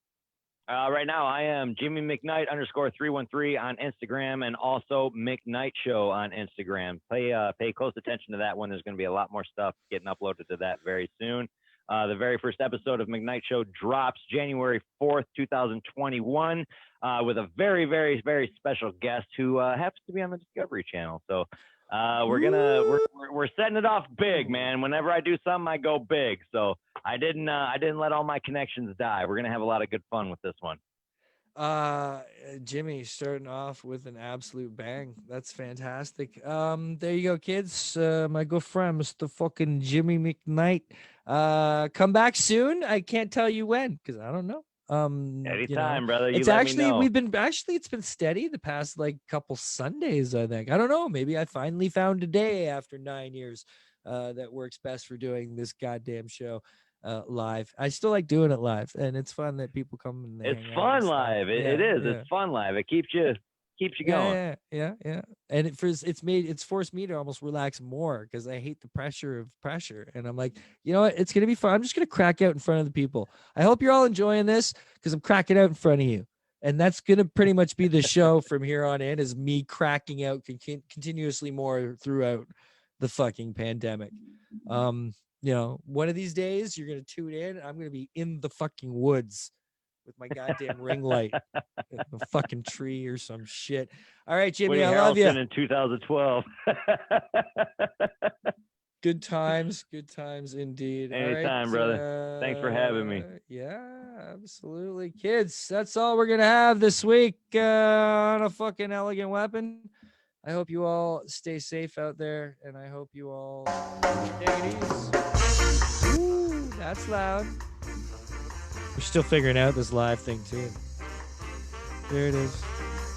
Right now, I am Jimmy McKnight _313 on Instagram, and also McKnight Show on Instagram. Pay close attention to that one. There's going to be a lot more stuff getting uploaded to that very soon. The very first episode of McKnight Show drops January 4th, 2021, with a very, very, very special guest who happens to be on the Discovery Channel. So we're setting it off big, man. Whenever I do something, I go big. So I didn't let all my connections die. We're gonna have a lot of good fun with this one. Jimmy starting off with an absolute bang. That's fantastic. There you go, kids. My good friend, Mr. fucking Jimmy McKnight. Come back soon. I can't tell you when, because I don't know. Anytime, brother. It's been steady the past like couple Sundays, I think. I don't know. Maybe I finally found a day after 9 years that works best for doing this goddamn show live. I still like doing it live, and it's fun that people come and it's fun live. It is. Yeah. It's fun live. It keeps you going. Yeah. And it's forced me to almost relax more, because I hate the pressure of pressure. And I'm like, you know what? It's going to be fun. I'm just going to crack out in front of the people. I hope you're all enjoying this, because I'm cracking out in front of you. And that's going to pretty much be the show from here on in, is me cracking out continuously more throughout the fucking pandemic. You know, one of these days you're going to tune in. I'm going to be in the fucking woods with my goddamn ring light, a fucking tree or some shit. All right, Jimmy, I love you. In 2012. Good times indeed. Anytime, brother. Thanks for having me. Yeah, absolutely. Kids, that's all we're going to have this week on A Fucking Elegant Weapon. I hope you all stay safe out there, and I hope you all take it easy. Ooh, that's loud. We're still figuring out this live thing, too. There it is.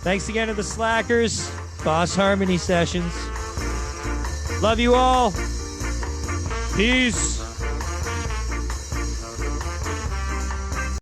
Thanks again to the Slackers, Boss Harmony Sessions. Love you all. Peace.